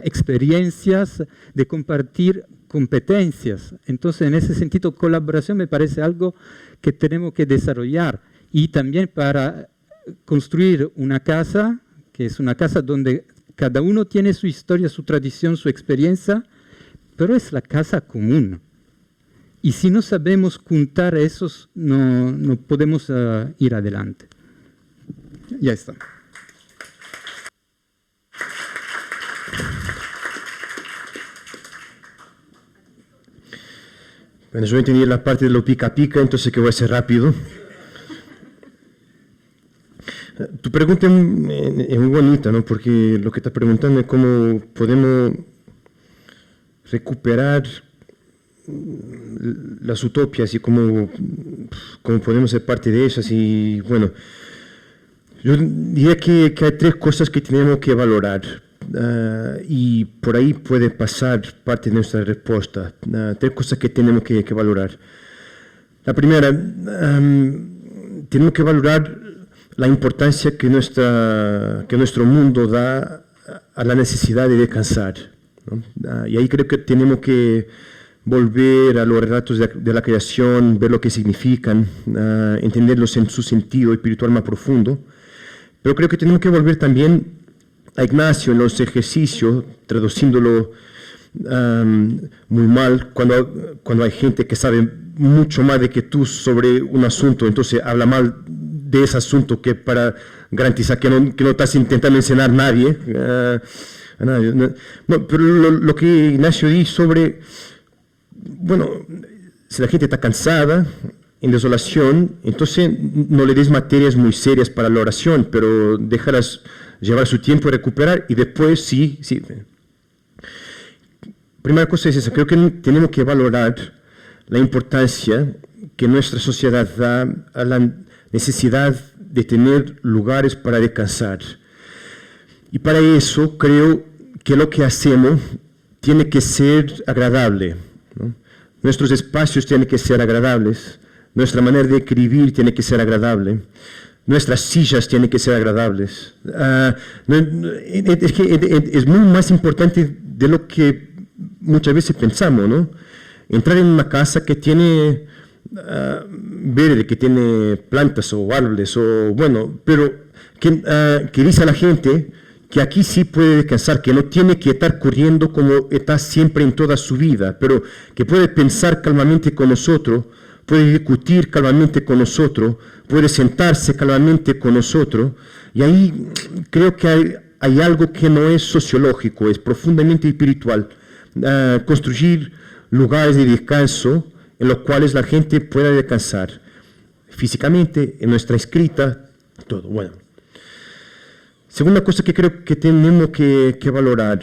experiencias, de compartir competencias. Entonces, en ese sentido, colaboración me parece algo que tenemos que desarrollar. Y también para construir una casa, que es una casa donde cada uno tiene su historia, su tradición, su experiencia, pero es la casa común. Y si no sabemos juntar esos, no podemos ir adelante. Ya está. Bueno, yo entendí la parte de lo pica pica, entonces que voy a ser rápido. Tu pregunta es muy bonita, ¿no? Porque lo que estás preguntando es cómo podemos recuperar las utopias y cómo podemos ser parte de ellas. Y bueno, yo diría que hay tres cosas que tenemos que valorar. Y por ahí puede pasar parte de nuestra respuesta. Tres cosas que tenemos que valorar. La primera, tenemos que valorar la importancia que nuestro mundo da a la necesidad de descansar, ¿no? Y ahí creo que tenemos que volver a los relatos de la creación, ver lo que significan, entenderlos en su sentido espiritual más profundo. Pero creo que tenemos que volver también a Ignacio en los ejercicios, traduciéndolo muy mal, cuando hay gente que sabe mucho más de que tú sobre un asunto, entonces habla mal de ese asunto que para garantizar que no estás intentando enseñar a nadie. No, pero lo que Ignacio dice sobre, bueno, si la gente está cansada, en desolación, entonces no le des materias muy serias para la oración, pero déjalas llevar su tiempo y recuperar, y después sí. Primera cosa es esa, creo que tenemos que valorar la importancia que nuestra sociedad da a la necesidad de tener lugares para descansar. Y para eso creo que lo que hacemos tiene que ser agradable, ¿no? Nuestros espacios tienen que ser agradables, nuestra manera de escribir tiene que ser agradable, nuestras sillas tienen que ser agradables. Es que es muy más importante de lo que muchas veces pensamos, ¿no? Entrar en una casa que tiene verde, que tiene plantas o árboles, o bueno, pero que dice a la gente que aquí sí puede descansar, que no tiene que estar corriendo como está siempre en toda su vida, pero que puede pensar calmamente con nosotros, puede discutir calmamente con nosotros, puede sentarse calmamente con nosotros, y ahí creo que hay algo que no es sociológico, es profundamente espiritual. Construir lugares de descanso en los cuales la gente pueda descansar físicamente, en nuestra escrita, todo. Bueno. Segunda cosa que creo que tenemos que valorar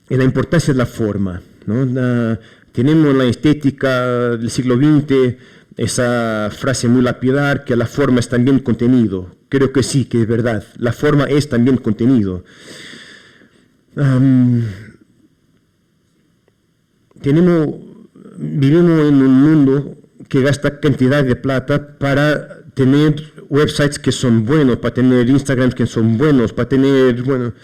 es la importancia de la forma, ¿no? Tenemos en la estética del siglo XX esa frase muy lapidar que la forma es también contenido. Creo que sí, que es verdad. La forma es también contenido. Vivimos en un mundo que gasta cantidad de plata para tener websites que son buenos, para tener Instagrams que son buenos, para tener, bueno,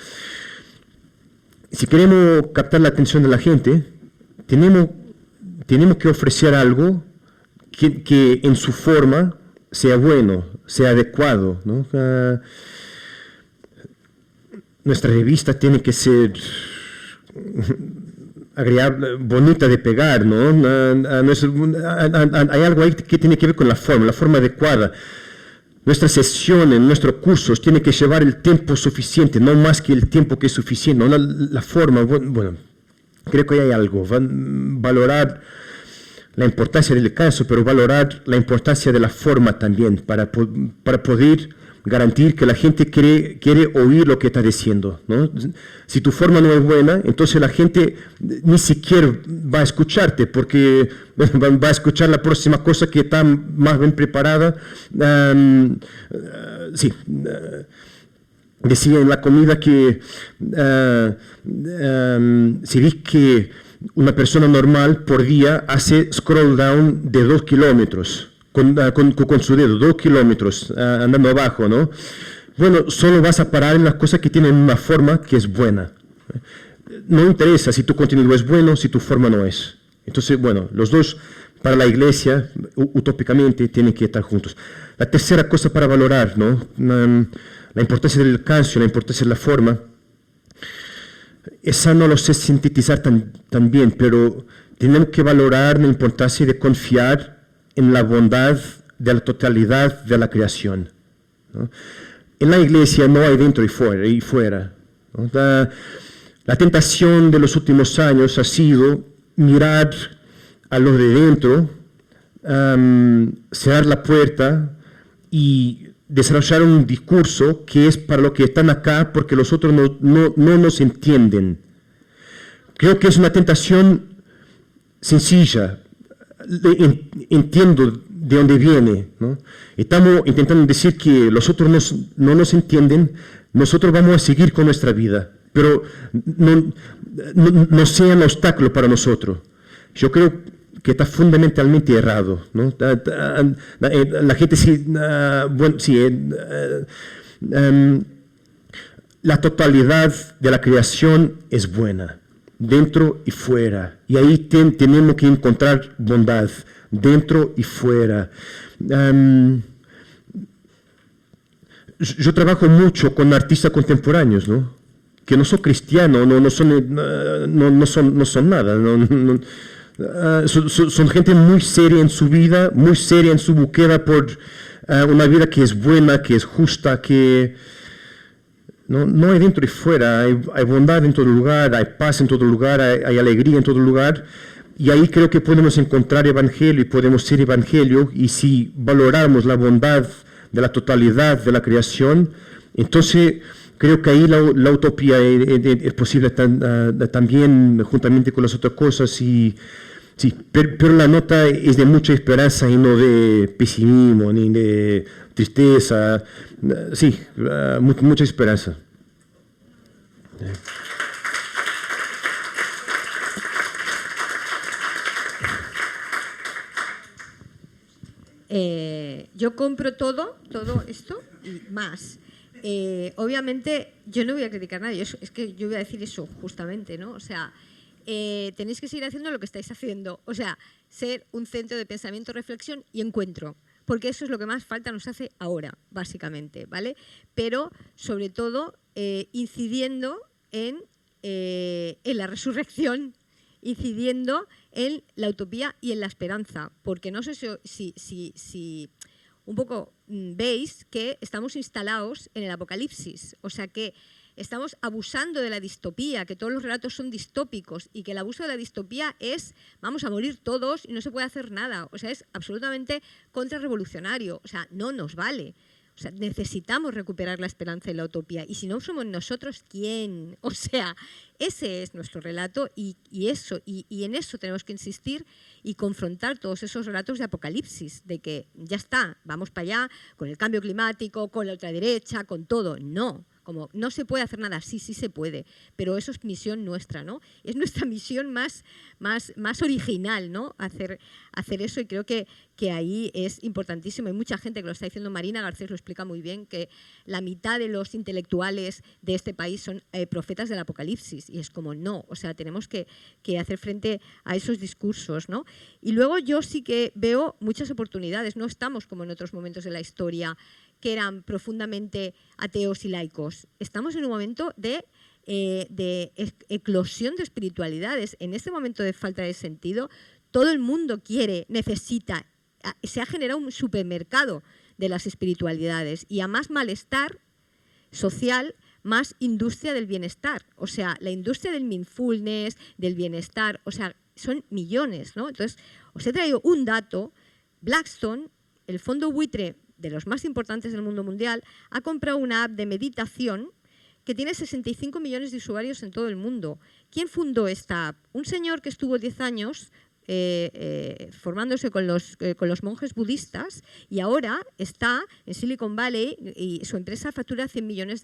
si queremos captar la atención de la gente, tenemos que ofrecer algo que en su forma sea bueno, sea adecuado, ¿no? Nuestra revista tiene que ser agradable, bonita de pegar, ¿no? Hay algo ahí que tiene que ver con la forma adecuada. Nuestras sesiones, nuestros cursos tienen que llevar el tiempo suficiente, no más que el tiempo que es suficiente, ¿no? La forma, bueno, creo que hay algo, valorar la importancia del descanso, pero valorar la importancia de la forma también, para poder garantir que la gente quiere oír lo que está diciendo, ¿no? Si tu forma no es buena, entonces la gente ni siquiera va a escucharte, porque va a escuchar la próxima cosa que está más bien preparada. Decía en la comida que si ves que una persona normal por día hace scroll down de 2 kilómetros, con su dedo, 2 kilómetros andando abajo, ¿no? Bueno, solo vas a parar en las cosas que tienen una forma que es buena. No interesa si tu contenido es bueno, si tu forma no es. Entonces, bueno, los dos para la iglesia, utópicamente, tienen que estar juntos. La tercera cosa para valorar, ¿no? La importancia del descanso, la importancia de la forma. Esa no lo sé sintetizar tan bien, pero tenemos que valorar la importancia de confiar en la bondad de la totalidad de la creación, ¿no? En la iglesia no hay dentro y fuera, ¿no? La tentación de los últimos años ha sido mirar a los de dentro, cerrar la puerta y desarrollar un discurso que es para los que están acá porque los otros no nos entienden. Creo que es una tentación sencilla. Entiendo de dónde viene, ¿no? Estamos intentando decir que los otros no nos entienden, nosotros vamos a seguir con nuestra vida, pero no sean un obstáculo para nosotros. Yo creo que está fundamentalmente errado, ¿no? La gente la totalidad de la creación es buena, dentro y fuera, y ahí tenemos que encontrar bondad, dentro y fuera. Yo trabajo mucho con artistas contemporáneos, ¿no? Que no son cristianos, no son nada, son gente muy seria en su vida, muy seria en su búsqueda por una vida que es buena, que es justa, que no hay dentro y fuera, hay bondad en todo lugar, hay paz en todo lugar, hay alegría en todo lugar, y ahí creo que podemos encontrar evangelio y podemos ser evangelio, y si valoramos la bondad de la totalidad de la creación, entonces creo que ahí la utopía es posible también juntamente con las otras cosas, y sí, pero la nota es de mucha esperanza y no de pesimismo ni de tristeza. Sí, mucha esperanza. Yo compro todo esto y más. Obviamente yo no voy a criticar a nadie, es que yo voy a decir eso justamente, ¿no? O sea, tenéis que seguir haciendo lo que estáis haciendo. O sea, ser un centro de pensamiento, reflexión y encuentro. Porque eso es lo que más falta nos hace ahora, básicamente, ¿vale? Pero, sobre todo, incidiendo en la resurrección, incidiendo en la utopía y en la esperanza. Porque no sé si un poco veis que estamos instalados en el apocalipsis. O sea que estamos abusando de la distopía, que todos los relatos son distópicos y que el abuso de la distopía es vamos a morir todos y no se puede hacer nada. O sea, es absolutamente contrarrevolucionario. O sea, no nos vale. O sea, necesitamos recuperar la esperanza y la utopía. Y si no somos nosotros, ¿quién? O sea, ese es nuestro relato y en eso tenemos que insistir y confrontar todos esos relatos de apocalipsis, de que ya está, vamos para allá con el cambio climático, con la ultraderecha, con todo. No. Como no se puede hacer nada, sí se puede, pero eso es misión nuestra, ¿no? Es nuestra misión más original, ¿no? Hacer eso, y creo que ahí es importantísimo. Hay mucha gente que lo está diciendo, Marina Garcés lo explica muy bien, que la mitad de los intelectuales de este país son profetas del apocalipsis, y es como no, o sea, tenemos que hacer frente a esos discursos, ¿no? Y luego yo sí que veo muchas oportunidades, no estamos como en otros momentos de la historia que eran profundamente ateos y laicos. Estamos en un momento de eclosión de espiritualidades. En este momento de falta de sentido, todo el mundo necesita, se ha generado un supermercado de las espiritualidades, y a más malestar social, más industria del bienestar. O sea, la industria del mindfulness, del bienestar, o sea, son millones, ¿no? Entonces, os he traído un dato. Blackstone, el fondo buitre de los más importantes del mundo mundial, ha comprado una app de meditación que tiene 65 millones de usuarios en todo el mundo. ¿Quién fundó esta app? Un señor que estuvo 10 años formándose con los monjes budistas, y ahora está en Silicon Valley y su empresa factura $100 millones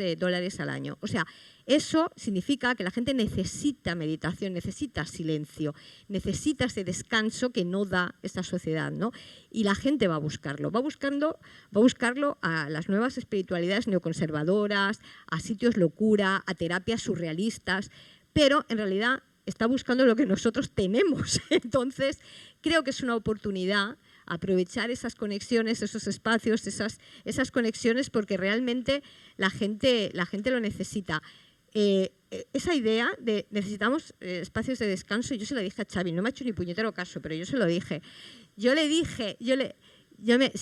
al año. O sea, eso significa que la gente necesita meditación, necesita silencio, necesita ese descanso que no da esta sociedad, ¿no? Y la gente va a buscarlo, va a buscarlo a las nuevas espiritualidades neoconservadoras, a sitios locura, a terapias surrealistas, pero en realidad está buscando lo que nosotros tenemos. Entonces, creo que es una oportunidad aprovechar esas conexiones, esos espacios, esas conexiones, porque realmente la gente lo necesita. Esa idea de necesitamos espacios de descanso, yo se lo dije a Xavi, no me ha hecho ni puñetero caso, pero yo se lo dije. Sí,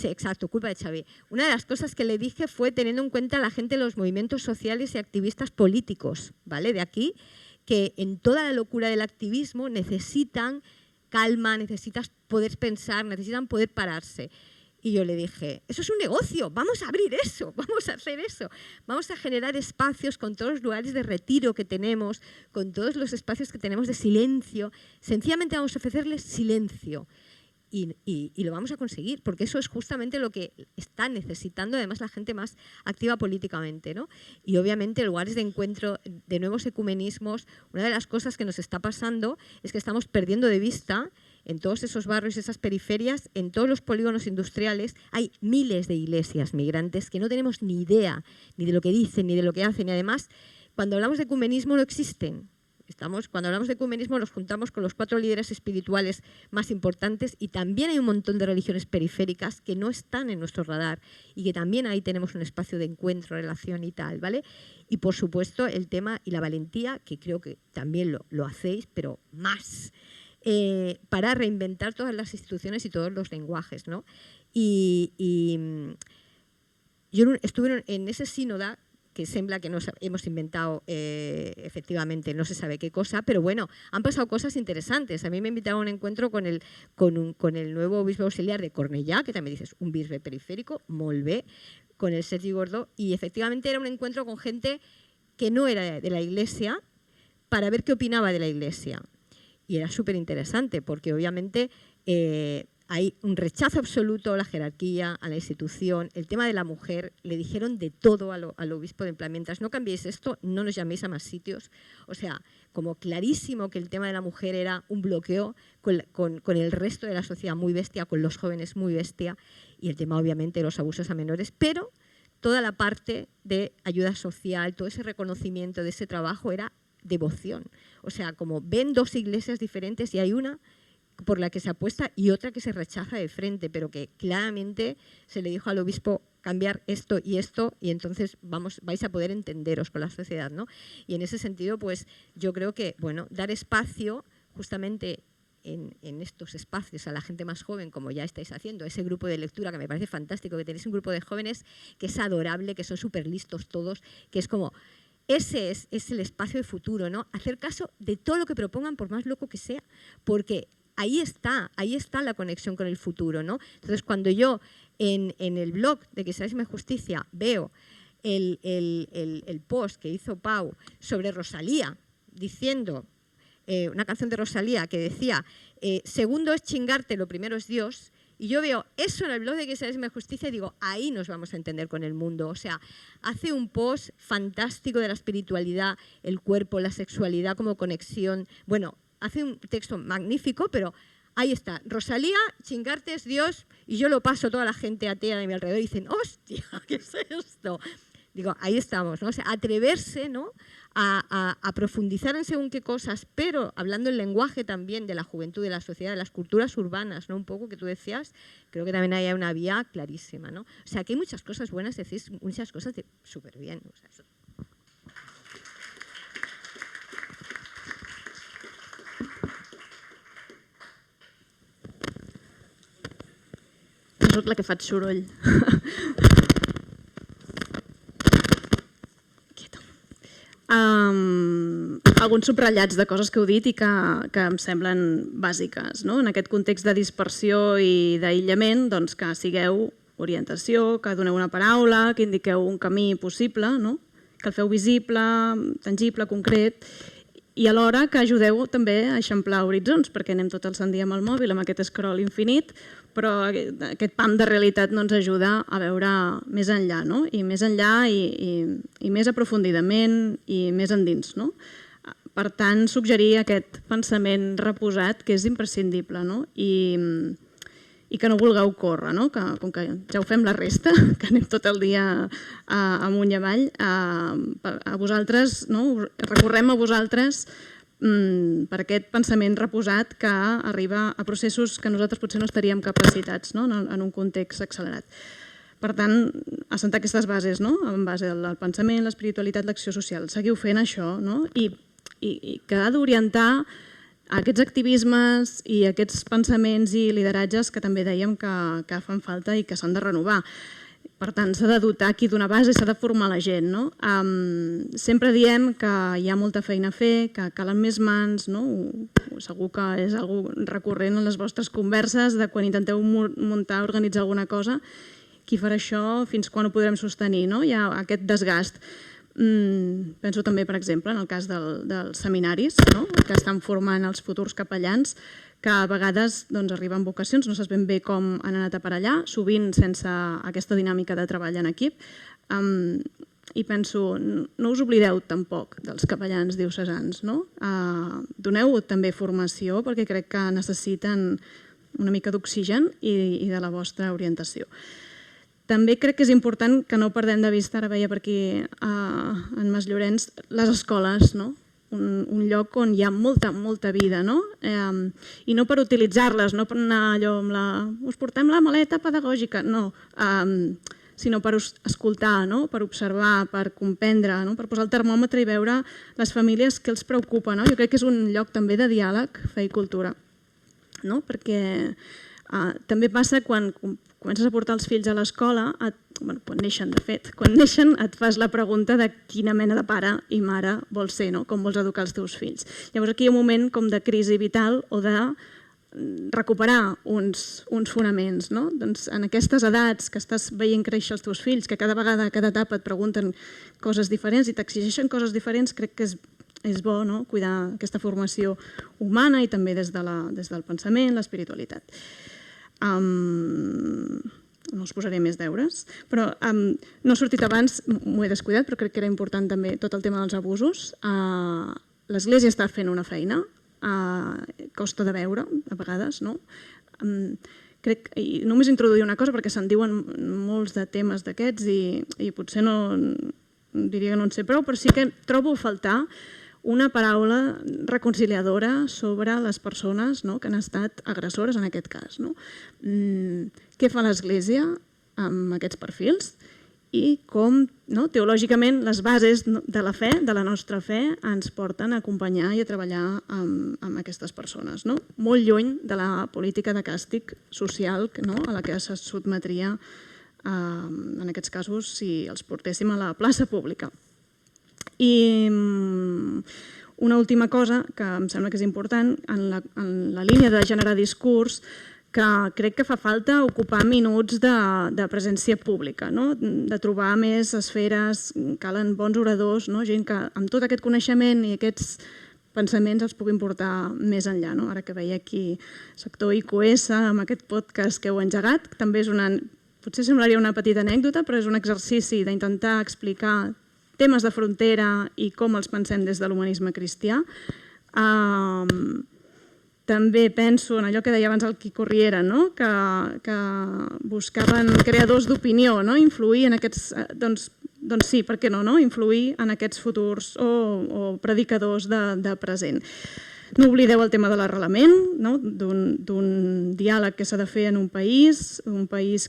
exacto, culpa de Xavi. Una de las cosas que le dije fue teniendo en cuenta a la gente de los movimientos sociales y activistas políticos, ¿vale? De aquí, que en toda la locura del activismo necesitan calma, necesitan poder pensar, necesitan poder pararse. Y yo le dije, eso es un negocio, vamos a abrir eso, vamos a hacer eso. Vamos a generar espacios con todos los lugares de retiro que tenemos, con todos los espacios que tenemos de silencio. Sencillamente vamos a ofrecerles silencio. Y lo vamos a conseguir, porque eso es justamente lo que está necesitando además la gente más activa políticamente, ¿no? Y obviamente lugares de encuentro de nuevos ecumenismos. Una de las cosas que nos está pasando es que estamos perdiendo de vista en todos esos barrios, esas periferias, en todos los polígonos industriales, hay miles de iglesias migrantes que no tenemos ni idea ni de lo que dicen, ni de lo que hacen, y además cuando hablamos de ecumenismo no existen. Cuando hablamos de ecumenismo nos juntamos con los 4 líderes espirituales más importantes, y también hay un montón de religiones periféricas que no están en nuestro radar y que también ahí tenemos un espacio de encuentro, relación y tal, ¿vale? Y por supuesto el tema y la valentía, que creo que también lo hacéis, pero más, para reinventar todas las instituciones y todos los lenguajes, ¿no? Yo estuve en ese sínoda, que sembla que nos hemos inventado efectivamente no se sabe qué cosa, pero bueno, han pasado cosas interesantes. A mí me invitaron a un encuentro con el nuevo obispo auxiliar de Cornellà, que también dices, un bisbe periférico, molt bé, con el Sergi Gordó, y efectivamente era un encuentro con gente que no era de la Iglesia, para ver qué opinaba de la Iglesia. Y era súper interesante, porque obviamente hay un rechazo absoluto a la jerarquía, a la institución, el tema de la mujer. Le dijeron de todo al obispo de plan, mientras no cambiéis esto, no nos llaméis a más sitios. O sea, como clarísimo que el tema de la mujer era un bloqueo con el resto de la sociedad muy bestia, con los jóvenes muy bestia, y el tema obviamente de los abusos a menores, pero toda la parte de ayuda social, todo ese reconocimiento de ese trabajo era devoción. O sea, como ven dos iglesias diferentes y hay una por la que se apuesta y otra que se rechaza de frente, pero que claramente se le dijo al obispo cambiar esto y entonces vais a poder entenderos con la sociedad, ¿no? Y en ese sentido, pues yo creo que, bueno, dar espacio justamente en estos espacios a la gente más joven, como ya estáis haciendo, ese grupo de lectura que me parece fantástico, que tenéis un grupo de jóvenes que es adorable, que son súper listos todos, que es como, ese es el espacio de futuro, ¿no? Hacer caso de todo lo que propongan, por más loco que sea, porque ahí está la conexión con el futuro, ¿no? Entonces, cuando yo en el blog de Cristianismo y Justicia veo el post que hizo Pau sobre Rosalía, diciendo una canción de Rosalía que decía segundo es chingarte, lo primero es Dios, y yo veo eso en el blog de Cristianismo y Justicia y digo, ahí nos vamos a entender con el mundo. O sea, hace un post fantástico de la espiritualidad, el cuerpo, la sexualidad como conexión. Bueno, hace un texto magnífico, pero ahí está. Rosalía, chingarte es Dios, y yo lo paso a toda la gente atea de mi alrededor y dicen, hostia, ¿qué es esto? Digo, ahí estamos, ¿no? O sea, atreverse, ¿no?, a profundizar en según qué cosas, pero hablando el lenguaje también de la juventud, de la sociedad, de las culturas urbanas, ¿no? Un poco que tú decías, creo que también hay una vía clarísima, ¿no? O sea, que hay muchas cosas buenas, decís muchas cosas súper bien. O sea, Jo soc la que faig soroll. Alguns subratllats de coses que heu dit i que em semblen bàsiques. No? En aquest context de dispersió i d'aïllament, doncs que sigueu orientació, que doneu una paraula, que indiqueu un camí possible, no? Que el feu visible, tangible, concret, i alhora que ajudeu també a eixamplar horitzons, perquè anem tot el sant dia amb el mòbil, amb aquest scroll infinit, però aquest pam de realitat no ens ajuda a veure més enllà, no? I més enllà i més aprofundidament i més endins, no? Per tant, suggerir aquest pensament reposat que és imprescindible, no? I que no vulgueu córrer, no? Que, com que ja ho fem la resta, que anem tot el dia amunt i avall, a vosaltres, no? Recorrem a vosaltres per aquest pensament reposat que arriba a processos que nosaltres potser no estaríem capacitats, no? En un context accelerat. Per tant, assentar aquestes bases, no? En base al pensament, l'espiritualitat, l'acció social. Seguiu fent això, no? I que ha d'orientar aquests activismes i aquests pensaments i lideratges que també dèiem que fan falta i que s'han de renovar. Per tant, s'ha de dotar aquí d'una base, s'ha de formar la gent. No? Sempre diem que hi ha molta feina a fer, que calen més mans, no? Segur que és algo recurrent en les vostres converses de quan intenteu muntar, organitzar alguna cosa. Qui farà això, fins quan ho podrem sostenir? No? Hi ha aquest desgast. Penso també, per exemple, en el cas dels seminaris, que estan formant els futurs capellans, que a vegades arriben vocacions, no saps ben bé com han anat a parar allà, sovint sense aquesta dinàmica de treball en equip, i penso, no us oblideu tampoc dels capellans diocesans, doneu també formació perquè crec que necessiten una mica d'oxigen i de la vostra orientació. També crec que és important que no perdem de vista, ara veia per aquí en Mas Llorenç, les escoles, un lloc on hi ha molta vida, i no per utilitzar-les, no per anar allò amb us portem la maleta pedagògica, no, sinó per escoltar, per observar, per comprendre, per posar el termòmetre i veure les famílies que els preocupa. Jo crec que és un lloc també de diàleg, fe i cultura, perquè també passa quan comences a portar els fills a l'escola, quan neixen, de fet, quan neixen et fas la pregunta de quina mena de pare i mare vols ser, com vols educar els teus fills. Llavors aquí hi ha un moment com de crisi vital o de recuperar uns fonaments. Doncs en aquestes edats que estàs veient créixer els teus fills, que cada vegada, a cada etapa et pregunten coses diferents i t'exigeixen coses diferents, crec que és bo cuidar aquesta formació humana i també des del pensament, l'espiritualitat. No us posaré més deures, però no ha sortit abans, m'ho he descuidat, però crec que era important també tot el tema dels abusos. L'Església està fent una feina, costa de veure a vegades, no? Només introduir una cosa, perquè se'n diuen molts de temes d'aquests i potser no diria que no en sé prou, però sí que trobo a faltar una paraula reconciliadora sobre les persones que han estat agressores en aquest cas. Què fa l'Església amb aquests perfils i com teològicament les bases de la fe, de la nostra fe, ens porten a acompanyar i a treballar amb aquestes persones. Molt lluny de la política de càstig social a la que se sotmetria en aquests casos si els portéssim a la plaça pública. I una última cosa que em sembla que és important, en la línia de generar discurs, que crec que fa falta ocupar minuts de presència pública, de trobar més esferes, calen bons oradors, gent que amb tot aquest coneixement i aquests pensaments els puguin portar més enllà. Ara que veia aquí sector IQS amb aquest podcast que heu engegat, també és potser semblaria una petita anècdota, però és un exercici d'intentar explicar temes de frontera i com els pensem des de l'humanisme cristià. També penso en allò que deia abans el Quico Riera, que buscaven creadors d'opinió, influir en aquests... Doncs sí, per què no? Influir en aquests futurs o predicadors de present. No oblideu el tema de l'arrelament, d'un diàleg que s'ha de fer en un país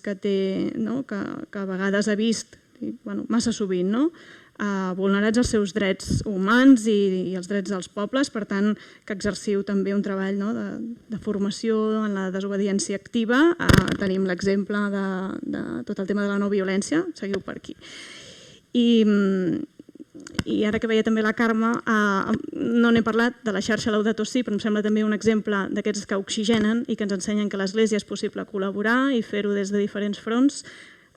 que a vegades ha vist, massa sovint, vulnerats els seus drets humans i els drets dels pobles, per tant, que exerciu també un treball de formació en la desobediència activa. Tenim l'exemple de tot el tema de la no violència, seguiu per aquí. I ara que veia també la Carme, no n'he parlat de la xarxa Laudato Si, però em sembla també un exemple d'aquests que oxigenen i que ens ensenyen que a l'Església és possible col·laborar i fer-ho des de diferents fronts.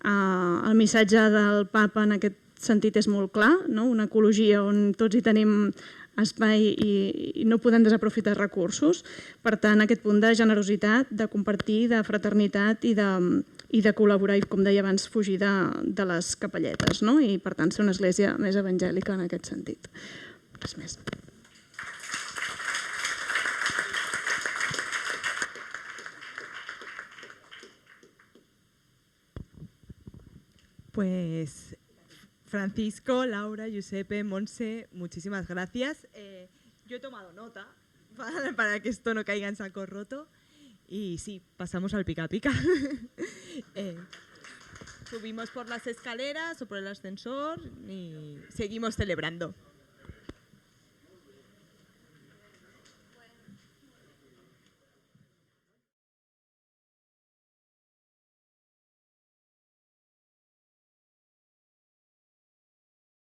El missatge del Papa en aquest sentit és molt clar, una ecologia on tots hi tenim espai i no podem desaprofitar recursos. Per tant, aquest punt de generositat, de compartir, de fraternitat i de col·laborar i, com deia abans, fugir de les capelletes i, per tant, ser una església més evangèlica en aquest sentit. Res més. Pues Francisco, Laura, Giuseppe, Monse, muchísimas gracias. Yo he tomado nota para que esto no caiga en saco roto. Y sí, pasamos al pica pica. Subimos por las escaleras o por el ascensor y seguimos celebrando.